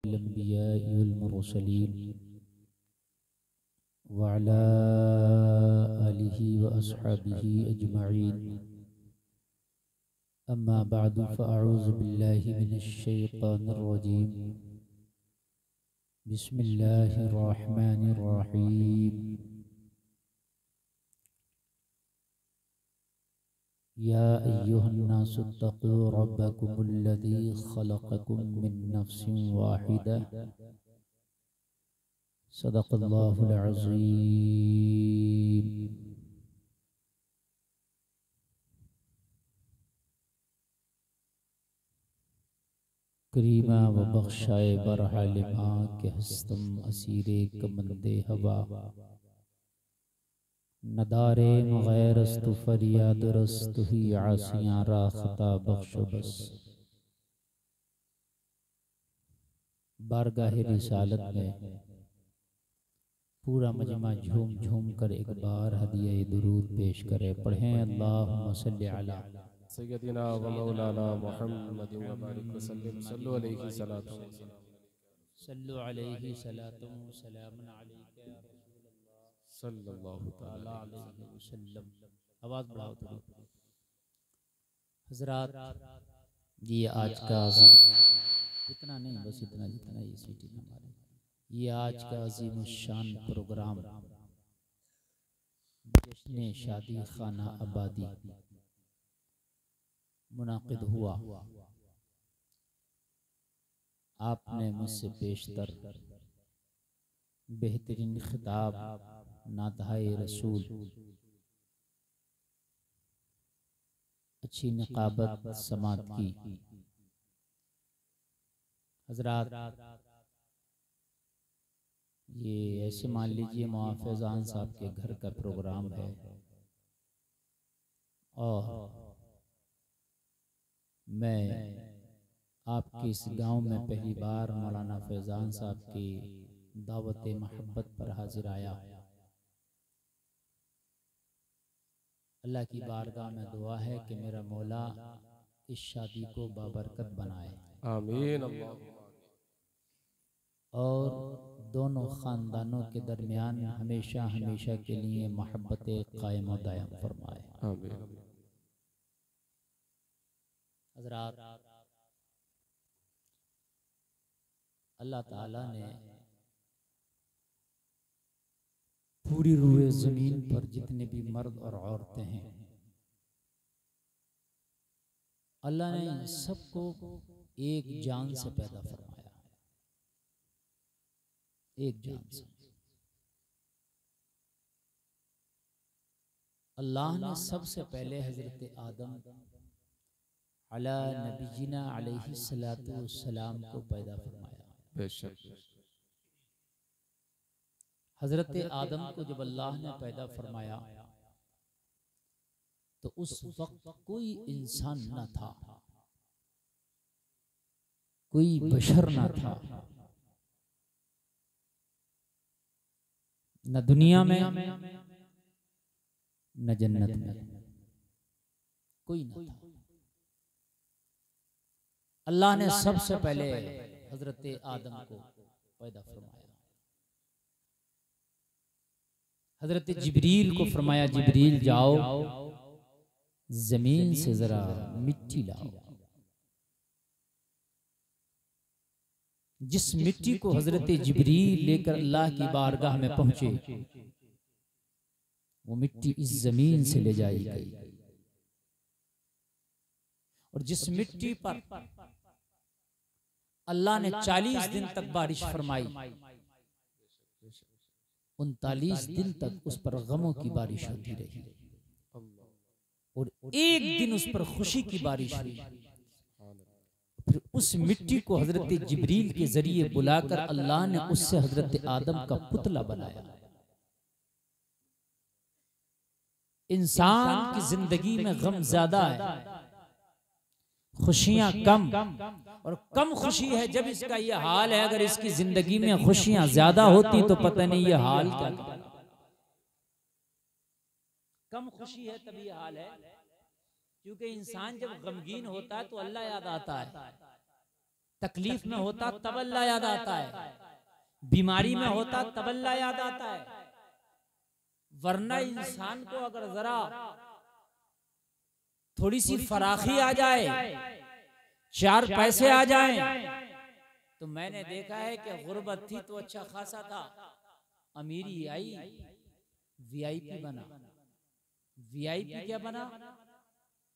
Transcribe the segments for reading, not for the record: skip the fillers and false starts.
अशरफिल अंबिया'i वल मुरसलीन व अला आलिहि व अस्हाबिहि अजमईन। अम्मा बअदु फ़अऊज़ु बिल्लाहि मिनश शैतानिर रजीम। बिस्मिल्लाहिर रहमानिर रहीम। या अय्युहन्नासु इत्तक़ू रब्बकुमुल्लज़ी ख़लक़कुम मिन नफ़्सिन वाहिदा। सदक़ल्लाहुल अज़ीम। करीमा व बख्शाए बरहालिमा के हस्तम असीरे कमंदे हवा। नदारे मगैरस्तु फरियाद रस्तु ही आसियां राखता बख्शो बस। बारगाह रिसालत में पूरा मजमा झूम झूम कर एक बार हदिया दुरूद पेश करे। पढ़ें अल्लाहुम्मा सल्लि अला सय्यदिना व मौलाना मुहम्मदिन व बारिक वसल्लिम। सल्लु अलैहि सलातु सल्लु अलैहि सलातु सलामुन अलैका या रसूलल्लाह सल्लल्लाहु तआला अलैहि वसल्लम। आवाज बढ़ाओ थोड़ी। हजरात, ये आज का इतना नहीं, बस इतना जितना ये सीटी हमारे, ये आज का अजीम शान प्रोग्राम जश्न शादी खाना आबादी मुनाकिद हुआ। आपने मुझसे पेशतर बेहतरीन खिताब नातहाए रसूल, अच्छी निकाबत समात की। हजरात, ये ऐसे मान लीजिए मुआफ़िज़ान साहब के घर का प्रोग्राम है और मैं आपके इस गांव में पहली बार मौलाना फैज़ान साहब की दावत मोहब्बत पर हाजिर आया। अल्लाह की बारगाह में दुआ है कि मेरा मौला इस शादी को बाबरकत बनाए, आमीन। और दोनों ख़ानदानों के दरमियान हमेशा हमेशा के लिए मोहब्बत कायम व दायम फरमाए, आमीन। हज़रात, अल्लाह ताला ने पूरी रूए ज़मीन पर जितने भी मर्द और औरतें हैं, अल्लाह ने इन सबको एक जान से पैदा फरमाया, एक जान से। अल्लाह ने सबसे पहले हजरत आदम अला नबीना अलैहि सलातु वस्सलाम को पैदा फरमाया। बेशक हजरत आदम को जब अल्लाह ने पैदा फरमाया तो उस वक्त कोई इंसान न था, कोई बशर न था, न दुनिया में न जन्नत में, कोई न था। अल्लाह ने सबसे पहले हजरत आदम को पैदा फरमाया। हजरत जिब्रील को फरमाया, जिब्रील जाओ जमीन से जरा मिट्टी लाओ। जिस मिट्टी को हजरत जिब्रील लेकर अल्लाह की बारगाह में पहुंचे, वो मिट्टी इस जमीन से ले जाई गई, और जिस मिट्टी पर अल्लाह ने 40 दिन तक बारिश फरमाई, 39 दिन तक उस पर गमों की बारिश होती रही, और एक दिन उस पर खुशी की बारिश हुई। फिर उस मिट्टी को हजरत जिब्रील के जरिए बुलाकर अल्लाह ने उससे हजरत आदम का पुतला बनाया। इंसान की जिंदगी में गम ज्यादा है, खुशियां कम, और कम खुशी है जब इसका ये हाल है। अगर इसकी जिंदगी में खुशियां ज्यादा होती तो पता नहीं ये हाल क्या था। कम खुशी है तभी ये हाल है, क्योंकि इंसान जब गमगीन होता है तो अल्लाह याद आता है, तकलीफ में होता तब अल्लाह याद आता है, बीमारी में होता तब अल्लाह याद आता है। वरना इंसान को अगर जरा थोड़ी सी फराखी आ जाए, चार पैसे आ जाएं, तो मैंने देखा है कि गुर्बत थी तो अच्छा खासा था, अमीरी आई वीआईपी बना। वीआईपी क्या बना?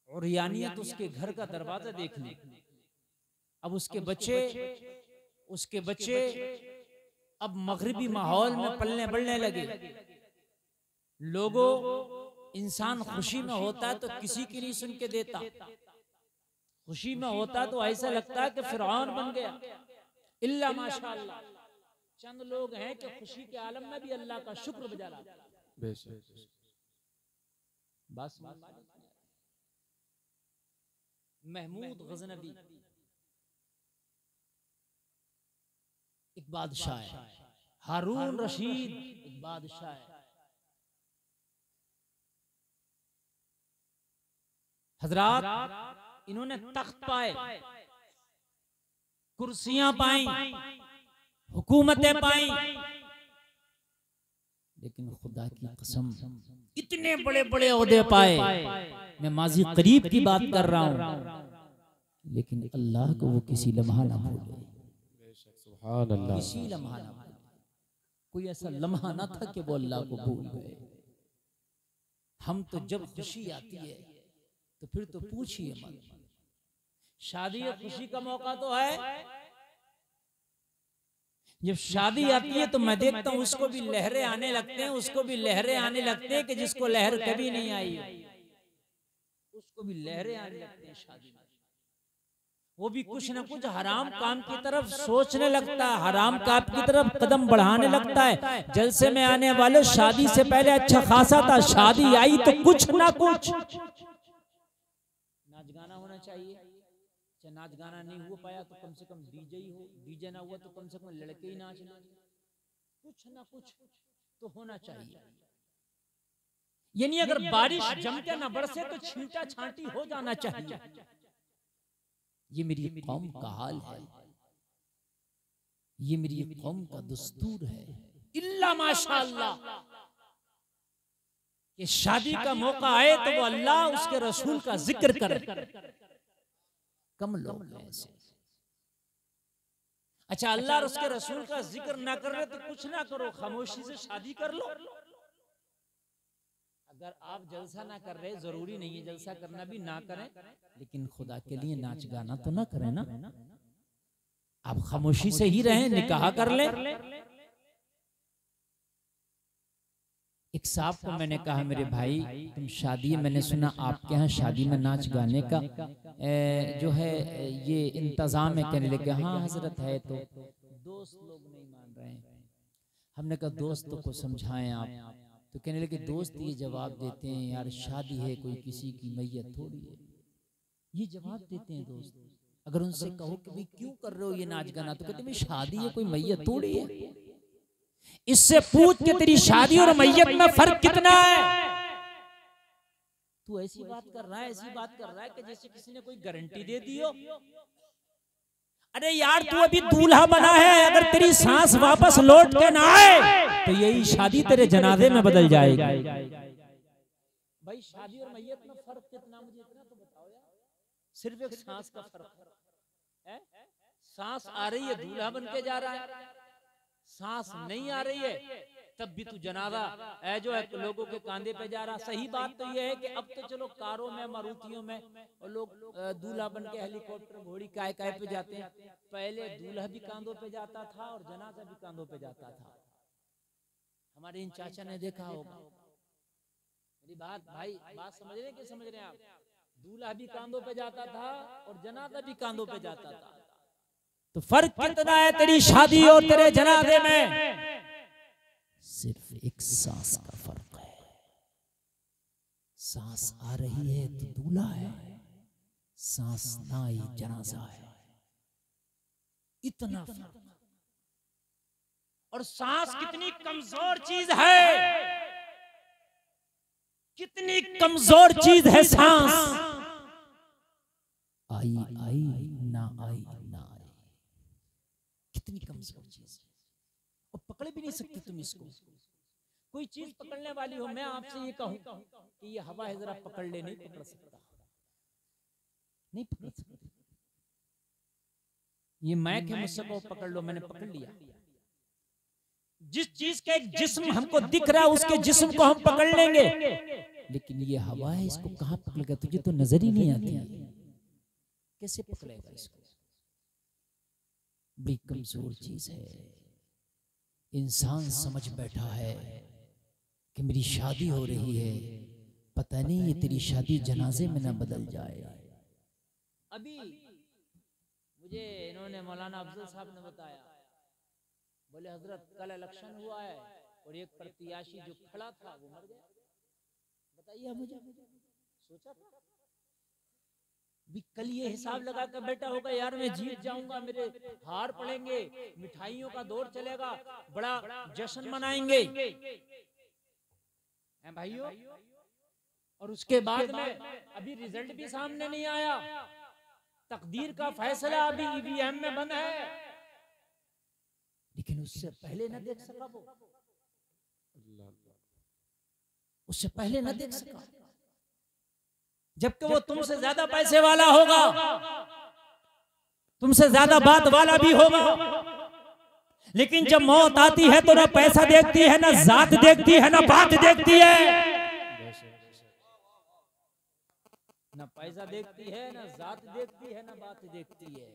और यानियत उसके घर का दरवाजा देख ली। अब उसके बच्चे अब मगरिबी माहौल में पलने बढ़ने लगे। लोगों, इंसान खुशी में होता है तो किसी की नहीं सुन के देता, खुशी में होता तो ऐसा लगता है कि फिरौन बन गया। इल्ला माशाअल्लाह चंद लोग हैं कि खुशी के आलम में भी अल्लाह का शुक्र बजा लाते हैं। बस महमूद गजनवी एक बादशाह है, हारून रशीद एक बादशाह है। हजरात इन्होंने तख्त पाए, कुर्सियां पाई, हुकूमतें पाई, लेकिन खुदा की कसम इतने बड़े बड़े ओहदे पाए। मैं माजी करीब की बात कर रहा हूं, लेकिन अल्लाह को वो किसी लम्हा ना भूले, किसी लम्हा ना भूले। कोई ऐसा लम्हा ना था कि वो अल्लाह को भूल गए। हम तो जब खुशी आती है तो फिर तो पूछिए मत। शादी और खुशी का मौका तो है, जब शादी आती है तो मैं देखता हूं उसको भी लहरें आने लगते हैं, उसको भी लहरें आने लगते हैं कि जिसको लहर कभी नहीं आई, उसको भी लहरें आने लगते हैं शादी में। वो भी कुछ ना कुछ हराम काम की तरफ सोचने लगता है, हराम काम की तरफ कदम बढ़ाने लगता है। जलसे में आने वाले शादी से पहले अच्छा खासा था, शादी आई तो कुछ ना कुछ नाच गाना होना चाहिए। नाच गाना नहीं हो पाया तो कम से कम डीजे ही हो, डीजे ना हुआ तो कम से कम लड़के ही नाच लें, कुछ ना कुछ तो होना चाहिए। यानी अगर बारिश जम के ना बरसे तो छींटा छांटी हो जाना चाहिए। ये मेरी कौम का हाल है, ये मेरी कौम का दस्तूर है। इल्ला माशाअल्लाह कि शादी का मौका आए तो वो अल्लाह उसके रसूल का जिक्र करे। कम लोग हैं ऐसे। अच्छा, अल्लाह और उसके रसूल का जिक्र ना कर रहे तो कुछ ना करो, खामोशी से शादी कर लो। अगर आप जलसा ना कर रहे, जरूरी नहीं है जलसा करना भी ना करें, लेकिन खुदा के लिए नाच गाना तो ना करें ना। आप खामोशी से ही रहें, निकाह कर ले। एक साहब को मैंने कहा, मेरे भाई तुम शादी, मैंने सुना आपके यहाँ शादी में नाच गाने का जो है ये इंतजाम है। कहने लगे हाँ हजरत है। तो दोस्त लोग नहीं मान रहे हैं। हमने कहा दोस्तों को समझाएं आप। तो कहने लगे दोस्त ये जवाब देते हैं यार शादी है कोई किसी की मैयत थोड़ी है, ये जवाब देते हैं दोस्त। अगर उनसे कहो कि भाई क्यों कर रहे हो ये नाच गाना, तो कहते भाई शादी है कोई मैयत थोड़ी है। इससे पूछ के तेरी शादी और मैयत में फर्क कितना है। तू ऐसी बात कर रहा है, ऐसी बात कर रहा है कि जैसे किसी ने कोई गारंटी दे दी हो। अरे यार तू अभी दूल्हा बना है, अगर तेरी सांस वापस लौट के ना आए तो यही शादी तेरे जनाजे में बदल जाएगी। भाई शादी और मैयत में फर्क कितना, मुझे इतना तो बताओ यार। सिर्फ एक सांस का फर्क है। सांस आ रही है दूल्हा बन के जा रहा है, सांस नहीं आ रही है तब भी तू जनाजा जो है लोगों के कांधे पे जा रहा। सही बात तो ये है कि अब तो चलो कारों में, मारुतियों में और लोग दूल्हा बन के हेलीकॉप्टर, घोड़ी, काय काय पे जाते हैं। पहले दूल्हा भी कांधों पे जाता था और जनाजा भी कांधों पे जाता था। हमारे इन चाचा ने देखा होगा। मेरी बात भाई, बात समझ रहे हैं कि समझ रहे हैं आप? दूल्हा भी कांधों पे जाता था और जनाजा भी कांधों पे जाता था। तो फर्क कितना है तेरी शादी और तेरे जनाजे में? सिर्फ एक सांस का फर्क है। सांस आ रही है तो दूल्हा है, सांस ना आई जनाजा है। इतना फर्क। और सांस कितनी कमजोर चीज है, कितनी कमजोर चीज है सांस। आई आई ना आई ना आई। कितनी कमजोर चीज है, और पकड़ भी नहीं सकते तुम इसको। कोई चीज पकड़ने वाली हो, मैं आपसे ये कहूं कि ये हवा है, जरा पकड़ ले, नहीं पकड़ सकता, नहीं पकड़ सकते। ये मैक है, मुझसे को पकड़ लो, मैंने पकड़ लिया। जिस चीज का एक जिस्म हमको दिख रहा है, उसके जिस्म को हम पकड़ लेंगे, लेकिन ये हवा है, इसको कहां पकड़ेगा? तुझे तो नजर ही नहीं आती, कैसे पकड़ेगा इसको? बड़ी कमजोर चीज है। इंसान समझ बैठा है कि मेरी शादी हो रही है, पता नहीं ये तेरी शादी जनाजे में ना बदल जाए। अभी मुझे इन्होंने मौलाना अफजल साहब ने बताया, बोले हजरत कल इलेक्शन हुआ है और एक प्रत्याशी जो खड़ा था वो मर गया। बताइए मुझे, सोचा था भी कल ये हिसाब लगा कर बैठा होगा, यार मैं जीत जाऊंगा, मेरे हार पड़ेंगे, मिठाइयों का दौर चलेगा, बड़ा जश्न मनाएंगे हैं भाइयों। और उसके बाद में अभी रिजल्ट भी सामने नहीं आया, तकदीर का फैसला अभी ईवीएम में बंद है, लेकिन उससे पहले न देख सका वो, उससे पहले न देख सका, जबकि वो तुमसे ज्यादा पैसे वाला होगा, तुमसे ज्यादा बात वाला भी होगा, लेकिन जब मौत आती है तो ना पैसा देखती है, ना जात देखती है, ना बात देखती है, ना पैसा देखती है, ना जात देखती है, ना बात देखती है।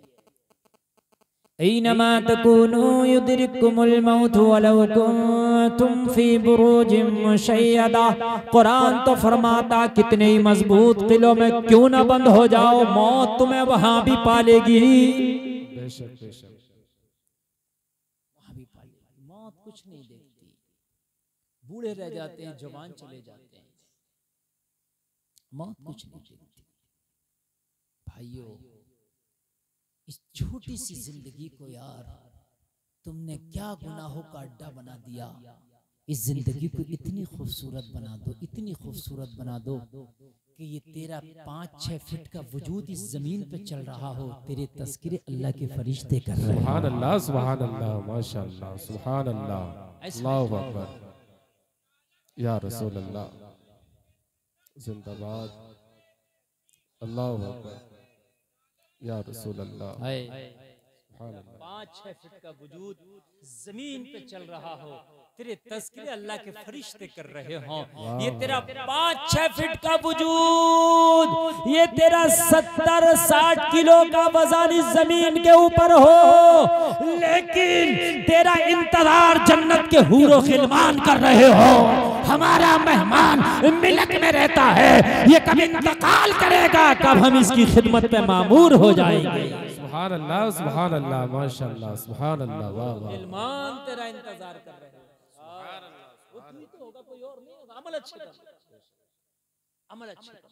ऐनमा तकूनू युदरिकुमुल मौत वलौ कुंतुम फी बुरूजिम मुशय्यदा। कुरान तो फरमाता कितने ही मजबूत किलों में क्यों ना बंद हो जाओ, मौत तुम्हें वहां भी पालेगी। बेशक बेशक वहां भी पालेगी। मौत कुछ नहीं देखती, बूढ़े रह जाते हैं, जवान चले जाते हैं, मौत कुछ नहीं देखती। भाइयों, इस छोटी सी जिंदगी को यार तुमने क्या गुनाहों का अड्डा बना दिया। इस जिंदगी को इतनी खूबसूरत बना दो, इतनी खूबसूरत बना दो कि ये तेरा 5-6 फीट का वजूद इस जमीन पे चल रहा हो, तेरे तस्करे अल्लाह के फरिश्ते कर रहे हैं। सुभान अल्लाह, सुभान अल्लाह, माशाअल्लाह, सुभान अल्लाह, अल्लाहु अकबर, या रसूल अल्लाह, जिंदाबाद, अल्लाहु अकबर, या रसूल अल्लाह। 5-6 फीट का वजूद जमीन पे चल रहा हो, तेरे तस्करे अल्लाह के फरिश्ते कर रहे हो। ये तेरा 5-6 फीट का वजूद, ये तेरा 70-60 किलो का वजन इस जमीन के ऊपर हो, लेकिन तेरा इंतजार जन्नत के हूरो खिलमान कर रहे हो। हमारा मेहमान मिलक में रहता है, ये कब इंतकाल करेगा, कब हम इसकी खिदमत पे मामूर हो जाएंगे। सुभान अल्लाह, सुभान अल्लाह, माशाअल्लाह, सुभान अल्लाह, वाह वाह। मेहमान तेरा इंतजार कर रहे हैं। वो तू ही तो होगा, कोई और नहीं होगा। अमल अच्छे कर, अमल अच्छे कर।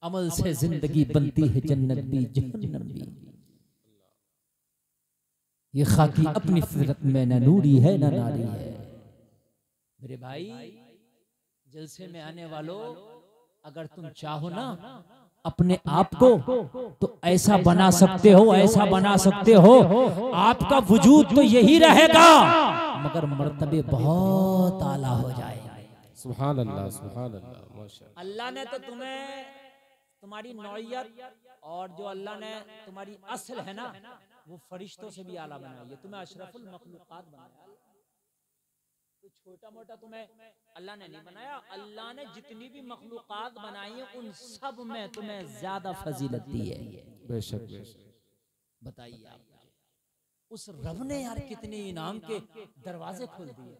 अमल से जिंदगी बनती है, जन्नत भी जहन्नम भी। ये खाकी अपनी फितरत में न नूरी है न नारी है। मेरे भाई, जलसे में आने वालों, अगर तुम चाहो ना अपने आप को तो ऐसा बना सकते हो, ऐसा बना सकते हो, आपका वजूद तो यही रहेगा, मगर मर्तबे बहुत आला हो जाएंगे। सुभान अल्लाह, सुभान अल्लाह, माशाअल्लाह। अल्लाह ने तो तुम्हें, तुम्हारी नौइयत और जो अल्लाह ने तुम्हारी असल है ना, वो फरिश्तों से भी आला बनाई है, तुम्हें अशरफुल मखलूकात बनाया। तो छोटा मोटा तुम्हें अल्लाह ने नहीं बनाया, अल्लाह ने जितनी भी मखलूकात बनाई है उन सब में तुम्हें ज्यादा फजीलत दी है। बेशक बेशक। बताइए आप, उस रब ने यार कितने इनाम के दरवाजे खोल दिए।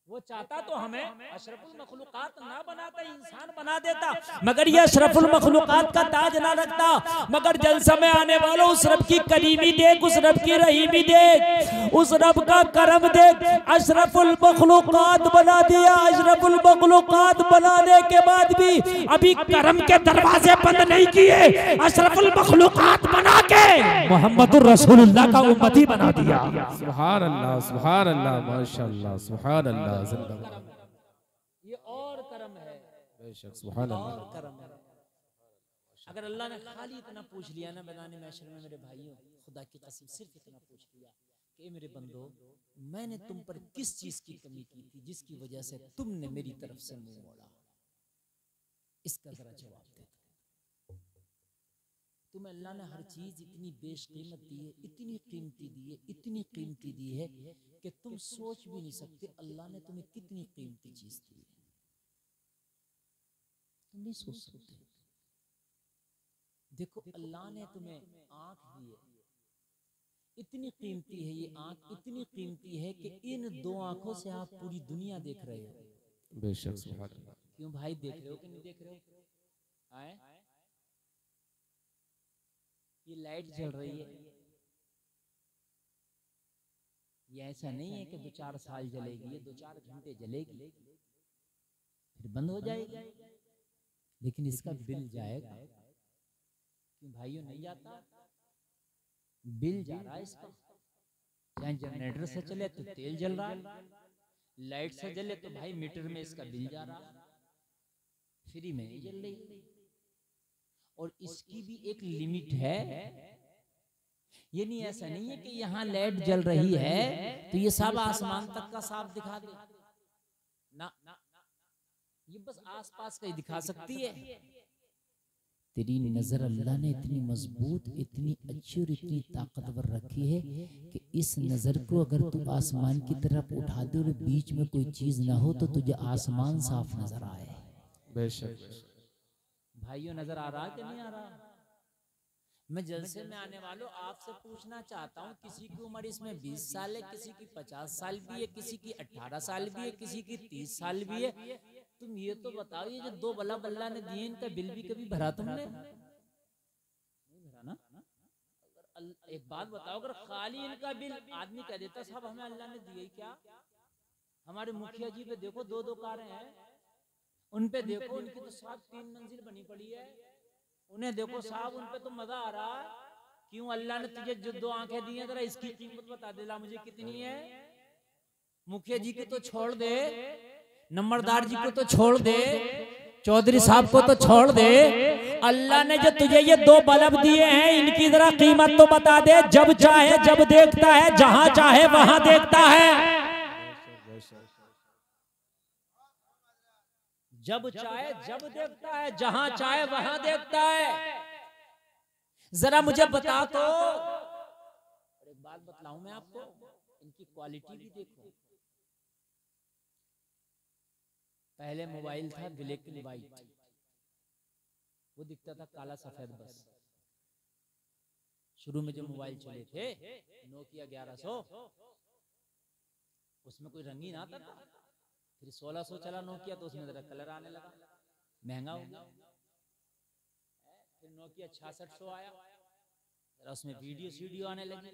वो चाहता तो हमें अशरफुल मखलूकात ना बनाता, इंसान बना देता, मगर ये अशरफुल मखलूकात का ताज ना रखता। मगर जलसा में आने वालों, उस रब की करीमी देख, उस रब की रहीमी देख, उस रब का करम देख। अशरफुल मखलूकात बना दिया। अशरफुल मखलूकात बनाने के बाद भी अभी करम के दरवाजे बंद नहीं किए, अशरफुल मखलूकात बना के मोहम्मदुर रसूलुल्लाह का उम्मती बना दिया। सुभान अल्लाह, सुभान अल्लाह, माशाअल्लाह, सुभान अल्लाह, जिंदाबाद। ये और करम है, बेशक, सुभान अल्लाह, करम है। अगर अल्लाह ने खाली इतना पूछ लिया ना मैदान महशर में, मेरे भाइयों खुदा की कसम सिर्फ इतना पूछ लिया कि मेरे बंदो मैंने तुम पर किस चीज की कमी की थी जिसकी वजह से तुमने मेरी तरफ से मुंह मोड़ा, इसका जरा जवाब दे दो। तुम्हें अल्लाह ने हर चीज इतनी बेशकीमत दी है, इतनी कीमती दी है, इतनी कीमती दी है कि तुम सोच भी नहीं सकते अल्लाह ने तुम्हें कितनी कीमती चीज दी है, तुम नहीं सोच सकते। देखो अल्लाह ने तुम्हें आंख दी है, इतनी कीमती है ये आंख, इतनी कीमती है कि इन दो आंखों से आप पूरी दुनिया देख रहे हो। बेशक सुभान अल्लाह। क्यों भाई, देख रहे हो कि नहीं देख रहे हो? आए ये लाइट जल रही है, ये ऐसा नहीं है कि 2-4 साल जलेगी, ये 2-4 घंटे जलेगी फिर बंद हो जाएगी, लेकिन इसका बिल जाएगा। क्यों भाइयों, नहीं जाता? बिल जा रहा है इसका। चाहे जनरेटर से चले तो तेल जल रहा है, लाइट से जले तो भाई मीटर में इसका बिल जा रहा है, फ्री में नहीं जल रही। और इसकी भी एक लिमिट है, ये नहीं, ऐसा नहीं है कि यहाँ लाइट जल रही है तो ये सब आसमान तक का साफ दिखा दे ना, ये बस आसपास का ही दिखा सकती है। तेरी नजर अल्लाह ने इतनी मजबूत, इतनी अच्छी और इतनी ताकतवर रखी है कि इस नजर को अगर तू आसमान की तरफ उठा दे और बीच में कोई चीज ना हो तो तुझे आसमान साफ नजर आए। बेशक भाइयों नजर आ रहा कि नहीं आ रहा? मैं जलसे में आने वालों आपसे पूछना चाहता हूँ, किसी की उम्र इसमें 20 साल है, किसी की 50 साल भी है, किसी की 18 साल भी है, किसी की 30 साल भी है। तुम ये तो बताओ, ये जो 2 बल्ब अल्लाह ने दिए इनका बिल भी कभी भरा तुमने? नहीं भरा ना? अगर एक बात बताओ, अगर खाली इनका बिल आदमी कह देता साहब हमें अल्लाह ने दिए क्या? हमारे मुखिया जी पे देखो 2-2 कारें हैं, उन पे देखो उनकी तो साहब 3 मंजिल बनी पड़ी है, उन्हें देखो साहब उन पे तो मजा आ रहा है। क्यों? अल्लाह ने तुझे जो 2 आंखें दी हैं, जरा इसकी कीमत बता देला मुझे कितनी है। मुखिया जी को तो छोड़ दे, नंबरदार जी को तो छोड़ दे, चौधरी साहब को तो छोड़ दे, अल्लाह ने जो तुझे ये 2 बल्ब दिए हैं इनकी जरा कीमत तो बता दे। जब चाहे जब देखता है, जहां चाहे वहां देखता है, जब चाहे जब देखता है, जहां चाहे वहां देखता है। जरा मुझे बता तो। और एक बात बतलाऊं मैं आपको, इनकी क्वालिटी भी देखो। पहले मोबाइल था ब्लैक एंड व्हाइट, वो दिखता था काला सफेद बस। शुरू में जो मोबाइल चले थे नोकिया 1100, उसमें कोई रंगीन आता था। फिर 1600 चला नोकिया तो उसमें जरा कलर आने लगा, महंगा हो गया। फिर नोकिया 6600 आया, जरा उसमें वीडियो आने लगी,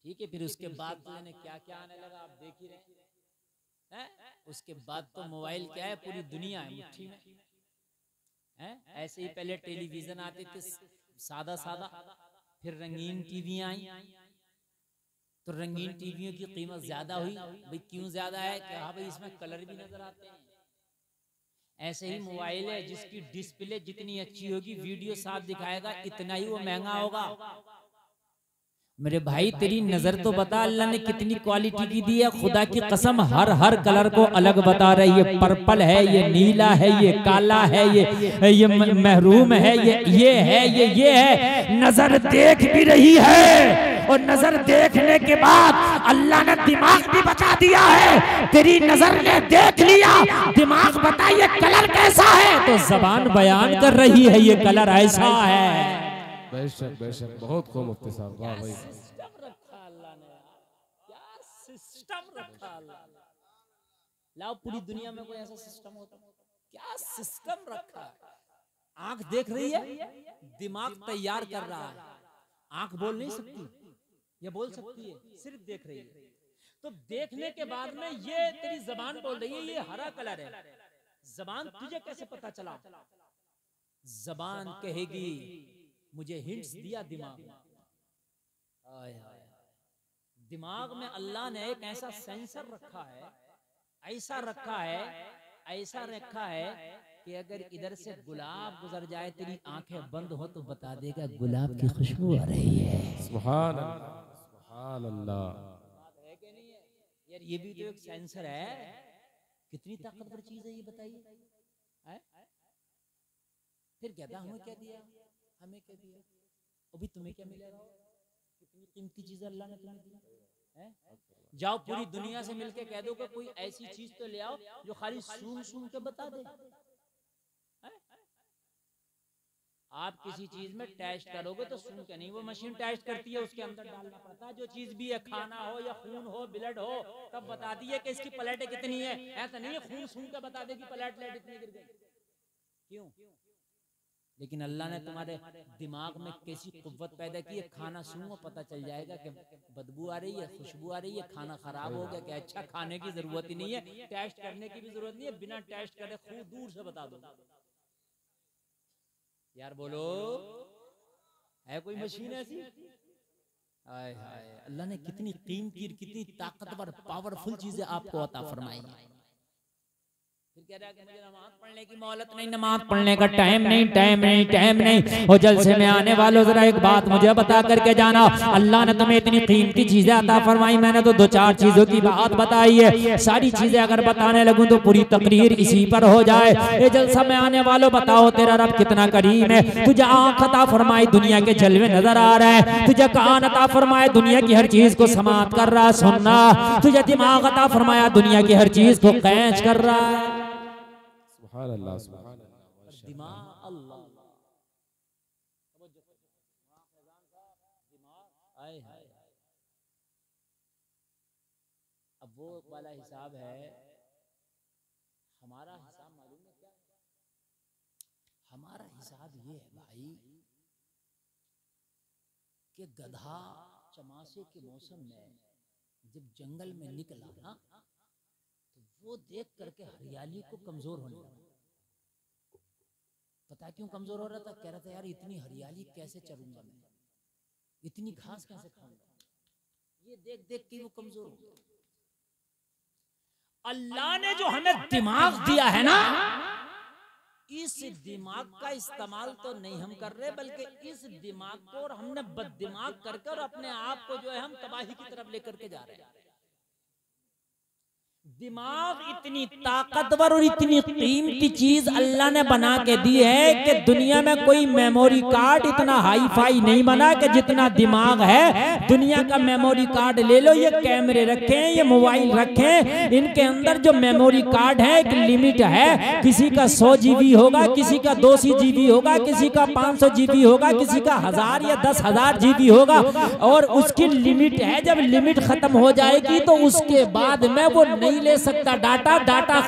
ठीक है। फिर उसके बाद तो यानी क्या क्या आने लगा आप देख ही रहे हैं। उसके बाद तो मोबाइल क्या है, पूरी दुनिया है मुट्ठी में है। ऐसे ही पहले टेलीविजन आते थे सादा सादा, फिर रंगीन टीवी आई, तो रंगीन टीवियों की कीमत ज्यादा हुई। भाई क्यों ज्यादा है? कि हाँ भाई इसमें कलर भी नजर आते हैं। ऐसे ही मोबाइल है जिसकी डिस्प्ले जितनी अच्छी होगी, वीडियो साफ दिखाएगा, इतना ही वो महंगा होगा। मेरे भाई तेरी नजर तो बता, अल्लाह ने कितनी क्वालिटी की दी है। खुदा की कसम हर हर कलर को अलग बता रही है। पर्पल है, ये नीला है, ये काला है, ये महरूम है, ये है, ये है। नजर देख भी रही है, और नजर देखने के बाद अल्लाह ने दिमाग भी बता दिया है। तेरी नजर ने देख लिया, दिमाग बताइए कलर कैसा है, तो जबान बयान कर रही है ये कलर ऐसा है। बेशक बेशक, बहुत खूब मुफ्ती साहब, वाह भाई। सिस्टम रखा अल्लाह ने, क्या सिस्टम रखा अल्लाह ने। लाओ पूरी दुनिया में कोई ऐसा सिस्टम होता? क्या सिस्टम रखा। आंख देख रही है, दिमाग तैयार कर रहा है। आंख बोल नहीं सकती, ये बोल सकती है, सिर्फ देख रही है। तो देखने के बाद में ये तेरी जबान बोल रही है ये हरा कलर है। जबान तुझे कैसे पता चला? जबान कहेगी मुझे हिंट्स दिया दिमाग। दिमाग में अल्लाह ने एक ऐसा सेंसर रखा है, ऐसा रखा है, ऐसा रखा है कि अगर इधर से गुलाब गुजर जाए तेरी आंखें बंद हो तो बता देगा गुलाब की खुशबू आ रही है। सुभान अल्लाह, सुभान अल्लाह। है कि नहीं है यार? ये भी तो एक सेंसर है। कितनी ताकतवर चीज है ये बताइए। फिर कहता हमें क्या दिया, हमें क्या दिया, अभी तुम्हें क्या मिलेगा? कितनी कीमती चीज अल्लाह ने तुम्हें दी है। जाओ पूरी दुनिया से मिलके कह दो कि कोई ऐसी चीज तो ले आओ जो खाली सूंघ सूंघ के बता दे। आप किसी चीज में टेस्ट करोगे तो सूंघ के नहीं, वो मशीन टेस्ट करती है, उसके अंदर डालना पड़ता है। जो चीज भी है, खाना हो या खून हो, ब्लड हो, तब बताती है कि इसकी प्लेटें कितनी है। ऐसा नहीं है खून सूंघ के बता दे कि प्लेटलेट इतनी गिर गई। क्यों? लेकिन अल्लाह ने तुम्हारे दिमाग में कैसी कुव्वत पैदा की है, खाना सूंघो पता चल जाएगा कि बदबू आ रही है, खुशबू आ रही है, खाना खराब हो गया, कि अच्छा खाने की जरूरत ही नहीं है, टेस्ट करने की भी जरूरत नहीं है, बिना टेस्ट करे खूब दूर से बता दो। यार बोलो, है कोई मशीन ऐसी? हाय हाय, अल्लाह ने कितनी कीमती, कितनी ताकतवर, पावरफुल चीजें आपको अता फरमाई। फिर कह रहा है कि मुझे नमाज पढ़ने की मोहलत नहीं, नमाज पढ़ने का टाइम नहीं, टाइम नहीं, टाइम नहीं। और जलसे में आने वालों जरा एक बात मुझे बता करके जाना, अल्लाह ने तुम्हें इतनी कीमती चीजें अता फरमाई, मैंने तो 2-4 चीजों की बात बताई है। सारी चीजें अगर बताने लगूं तो पूरी तकरीर इसी पर हो जाए। ये जलसा में आने वालों बताओ तेरा रब कितना करीम है। तुझे आंख अता फरमाई, दुनिया के जलवे नजर आ रहे हैं। तुझे कान अता फरमाए, दुनिया की हर चीज को समाप्त कर रहा सुनना। तुझे दिमाग अता फरमाया, दुनिया की हर चीज को कैच कर रहा है। सुभान अल्लाह, सुभान अल्लाह। दिमाग अल्लाह, अब वो वाला हिसाब है। हमारा हिसाब मालूम है क्या? हमारा हिसाब ये है भाई कि गधा चमासे के मौसम में जब जंगल में निकला ना, तो वो देख करके हरियाली को कमजोर होने लगा। पता क्यों कमजोर हो रहा था? कह रहा था यार इतनी हरियाली कैसे चरूंगा मैं, इतनी घास कैसे खाऊंगा। ये देख देख के वो कमजोर हो गया। अल्लाह ने जो हमें दिमाग दिया है ना, इस दिमाग का इस्तेमाल तो नहीं हम कर रहे, बल्कि इस दिमाग को और हमने बददिमाग करके और अपने आप को जो है हम तबाही की तरफ लेकर के जा रहे हैं। दिमाग इतनी ताकतवर और इतनी कीमती चीज अल्लाह ने बना के दी है कि दुनिया में कोई मेमोरी कार्ड इतना हाई फाई नहीं बना कि जितना दिमाग है। दुनिया का मेमोरी कार्ड ले लो, ये कैमरे रखें, ये मोबाइल रखें, इनके अंदर जो मेमोरी कार्ड है एक लिमिट है। किसी का 100 GB होगा, किसी का 200 GB होगा, किसी का 500 GB होगा, किसी का 1000 या 10,000 GB होगा, और उसकी लिमिट है। जब लिमिट खत्म हो जाएगी तो उसके बाद में वो नहीं ले सकता डाटा। डाटा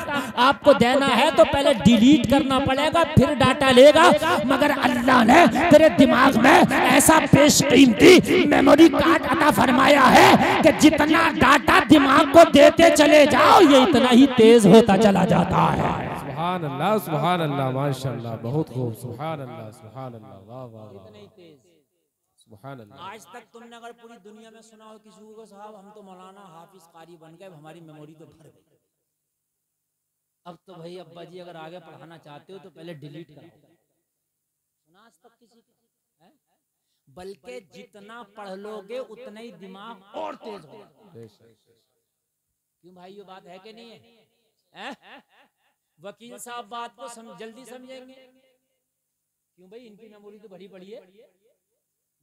आपको देना है तो पहले डिलीट करना पड़ेगा, फिर डाटा लेगा। मगर अल्लाह ने तेरे दिमाग में ऐसा बेशकीमती मेमोरी कार्ड अता फरमाया है कि जितना डाटा दिमाग को देते चले जाओ, ये इतना ही तेज होता चला जाता है। सुभान अल्लाह, सुभान अल्लाह, माशाअल्लाह, बहुत खूब। सुभान अल्लाह, सुभान अल्लाह, वाह वाह वाह। आज तक तुमने अगर पूरी दुनिया में सुना हो किसी को, साहब हम तो मौलाना हाफिज कारी बन गए, हमारी मेमोरी तो भर गई। अब तो भाई अब्बा जी अगर आगे पढ़ाना चाहते हो तो पहले डिलीट करो। सुना आज तक किसी को? बल्कि जितना पढ़ लोगे उतना ही दिमाग और तेज होगा। क्यों भाई, ये बात है कि नहीं है? वकील साहब बात को जल्दी समझेंगे। क्यों भाई, इनकी मेमोरी तो भरी पड़ी है।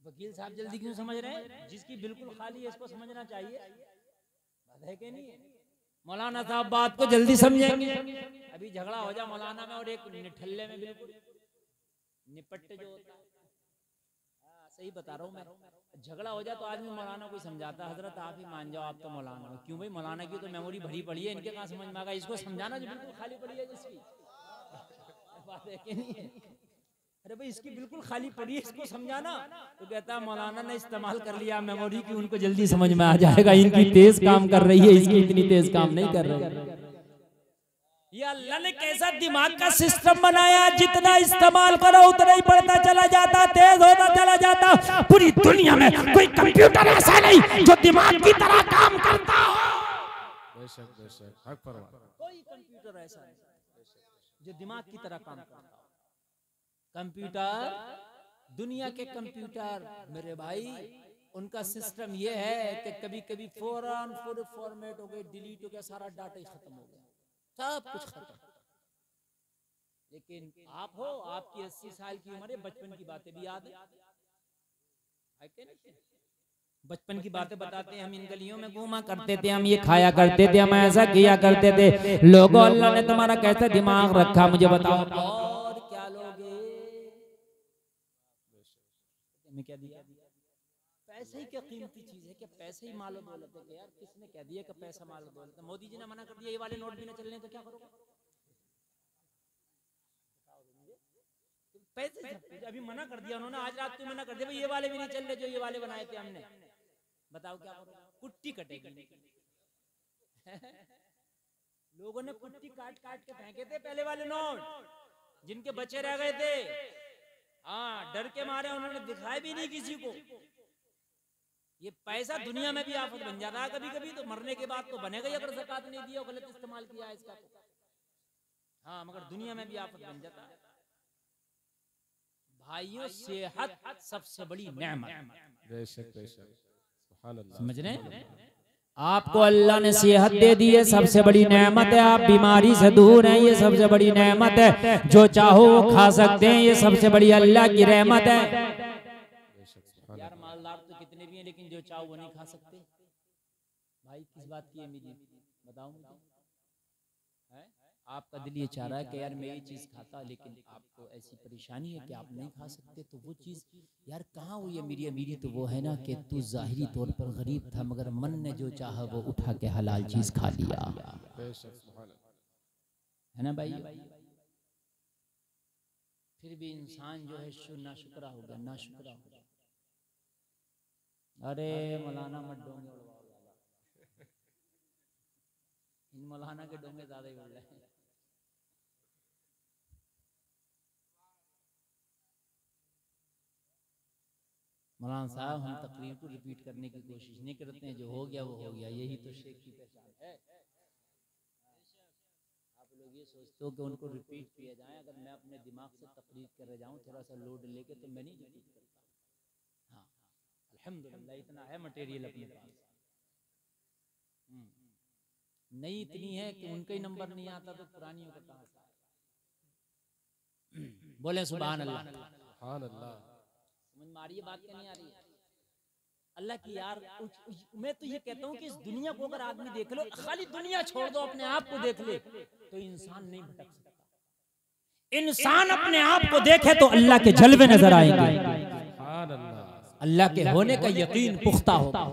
वकील साहब जल्दी क्यों समझ रहे हैं? जिसकी बिल्कुल खाली है इसको समझना चाहिए, बात है कि नहीं है? मौलाना साहब बात को जल्दी समझेंगे। अभी झगड़ा हो जाए मौलाना में और एक निठल्ले में, बिल्कुल निपट्टे जो होता है, सही बता रहा हूँ मैं। झगड़ा हो जाए तो आदमी मौलाना को समझाता है, हजरत आप ही मान जाओ, आप तो मौलाना हो। क्यों भाई, मौलाना की तो मेमोरी भरी पड़ी है, इनके कहाँ समझ में आएगा? इसको समझाना जो बिल्कुल खाली पड़ी है जिसकी, बात है कि नहीं है? अरे भाई इसकी बिल्कुल खाली पड़ी है, इसको समझाना। तो कहता है मौलाना ने इस्तेमाल कर लिया मेमोरी की, उनको जल्दी समझ में आ जाएगा। इनकी तेज काम कर रही है, इसकी इतनी तेज काम नहीं कर रही। ये अल्लाह ने कैसा दिमाग का सिस्टम बनाया, जितना इस्तेमाल करो उतना ही बढ़ता चला जाता, तेज होता चला जाता। पूरी दुनिया में कोई कंप्यूटर ऐसा नहीं जो दिमाग की तरह काम करता हो। बेशक बेशक, हक फरमा। कोई कंप्यूटर ऐसा नहीं। जो दिमाग की तरह काम करता हो। कंप्यूटर, दुनिया के कंप्यूटर मेरे भाई, उनका सिस्टम ये है कि कभी कभी फौरन पूरे फॉर्मेट हो गए, डिलीट हो गया, सारा डाटा ही खत्म हो गया, सब कुछ खत्म। लेकिन आप हो, आपकी 80 साल की उम्र है, बचपन की बातें भी याद है कि नहीं? बचपन की बातें बताते हैं, हम इन गलियों में घूमा करते थे, हम ये खाया करते थे, हम ऐसा किया करते थे। लोगों, अल्लाह ने तुम्हारा कैसा दिमाग रखा मुझे बताओ। और क्या लोगे, मैं क्या दिया? पैसे ही क्या कीमती चीज है कि पैसे ही मालो दौलत है? यार किसने कह दिया कि पैसा मालो दौलत है? मोदी जी ने मना कर दिया ये वाले नोट भी ना चलने, तो क्या करोगे? पैसे अभी मना कर दिया उन्होंने, आज रात को मना कर दिया ये वाले भी नहीं चल रहे जो ये वाले बनाए थे हमने। बताओ क्या करोगे? कुट्टी कटेगी। लोगों ने कुट्टी काट काट के फेंके थे पहले वाले नोट, जिनके बचे रह गए थे। हाँ, डर के मारे उन्होंने दिखाया भी नहीं किसी को। ये पैसा दुनिया में भी आफत बन जाता है कभी कभी, तो मरने के बाद तो बनेगा ही अगर ज़कात नहीं दिया, गलत इस्तेमाल किया है इसका तो। हाँ, मगर दुनिया में भी आफत बन जाता है। भाइयों, सेहत सबसे बड़ी नेमत, बेशक बेशक, सुभान अल्लाह। समझ रहे हैं? आपको अल्लाह ने सेहत दे दी है, सबसे बड़ी नेमत है। आप बीमारी से दूर हैं, ये सबसे बड़ी नेमत है। जो चाहो वो खा सकते हैं, ये सबसे बड़ी अल्लाह की रहमत है। यार मालदार तो कितने भी हैं, लेकिन जो चाहो वो नहीं खा सकते। भाई किस बात की है मेरी, बताओ मुझे। आपका दिल ये चाह रहा है कि यार मैं ये चीज़ खाता, लेकिन आपको ऐसी परेशानी है कि आप नहीं खा सकते, तो वो चीज़ यार कहाँ हुई है मेरी अमीरी? तो वो है ना कि तू ज़ाहिरी तौर पर गरीब था, मगर मन ने जो चाहा वो उठा के हलाल चीज़ खा लिया, है ना भाई? फिर भी इंसान जो है नाशुक्रा हो गया, नाशुक्रा हो गया। अरे मौलाना मत डोंगे उड़वाओ ज़्यादा, इन मौलाना के डोंगे ज़्यादा ही उड़ रहे हैं। मौलाना साहब, हम तकरीर को रिपीट करने की कोशिश नहीं करते हैं, जो हो गया वो हो गया, यही तो शेख की पहचान है। आप लोग ये सोचते हो कि उनको रिपीट किया जाए, अगर मैं अपने दिमाग से तकरीर कर जाऊं थोड़ा सा लोड लेके, तो मैं नहीं रिपीट करता। हाँ, अल्हम्दुलिल्लाह इतना है मटेरियल अपने पास। नई इतनी है कि उनका ही नंबर नहीं आता, तो पुरानियों का कहां से? बोले सुभान अल्लाह, सुभान अल्लाह। समझ में आ रही है बात क्या नहीं आ रही है? अल्लाह की यार, मैं तो ये कहता हूँ कि इस दुनिया को अगर आदमी देख लो, खाली दुनिया छोड़ दो, अपने आप को देख ले, तो इंसान नहीं भटक सकता। इंसान अपने आप को देखे तो अल्लाह के जलवे नजर आएंगे, अल्लाह के होने का यकीन पुख्ता होगा।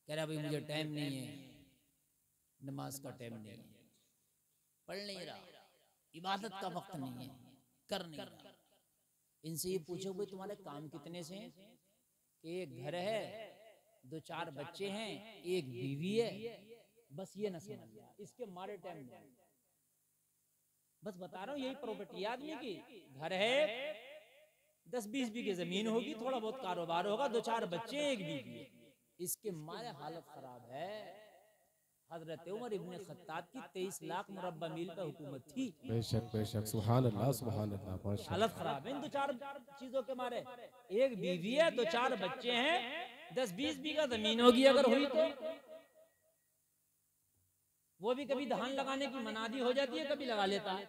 कह रहा भाई मुझे टाइम नहीं है, नमाज का टाइम नहीं है, पढ़ नहीं रहा, इबादत का वक्त नहीं है, कर नहीं रहा। इनसे ये पूछो भाई तुम्हारे काम कितने से हैं? एक घर है, 2-4 बच्चे हैं, एक बीवी है, बस ये ना समझ लिया, इसके मारे टाइम नहीं। बस बता रहा हूँ, यही प्रॉपर्टी आदमी की। घर है, 10-20 बीघे जमीन होगी, थोड़ा बहुत कारोबार होगा, 2-4 बच्चे, एक बीवी है, इसके मारे हालत खराब है। हजरत उमर इब्ने खत्ताब की 23 लाख मुरब्बा मील पे हुकूमत थी। बेशक बेशक, सुभान अल्लाह सुभान अल्लाह। हालत खराब है इन 2-4 चीजों के मारे। एक बीवी है, 2-4 बच्चे हैं, 10-20 बीघा जमीन होगी अगर हुई तो। वो भी कभी धान लगाने की मनादी हो जाती है, कभी लगा लेता है,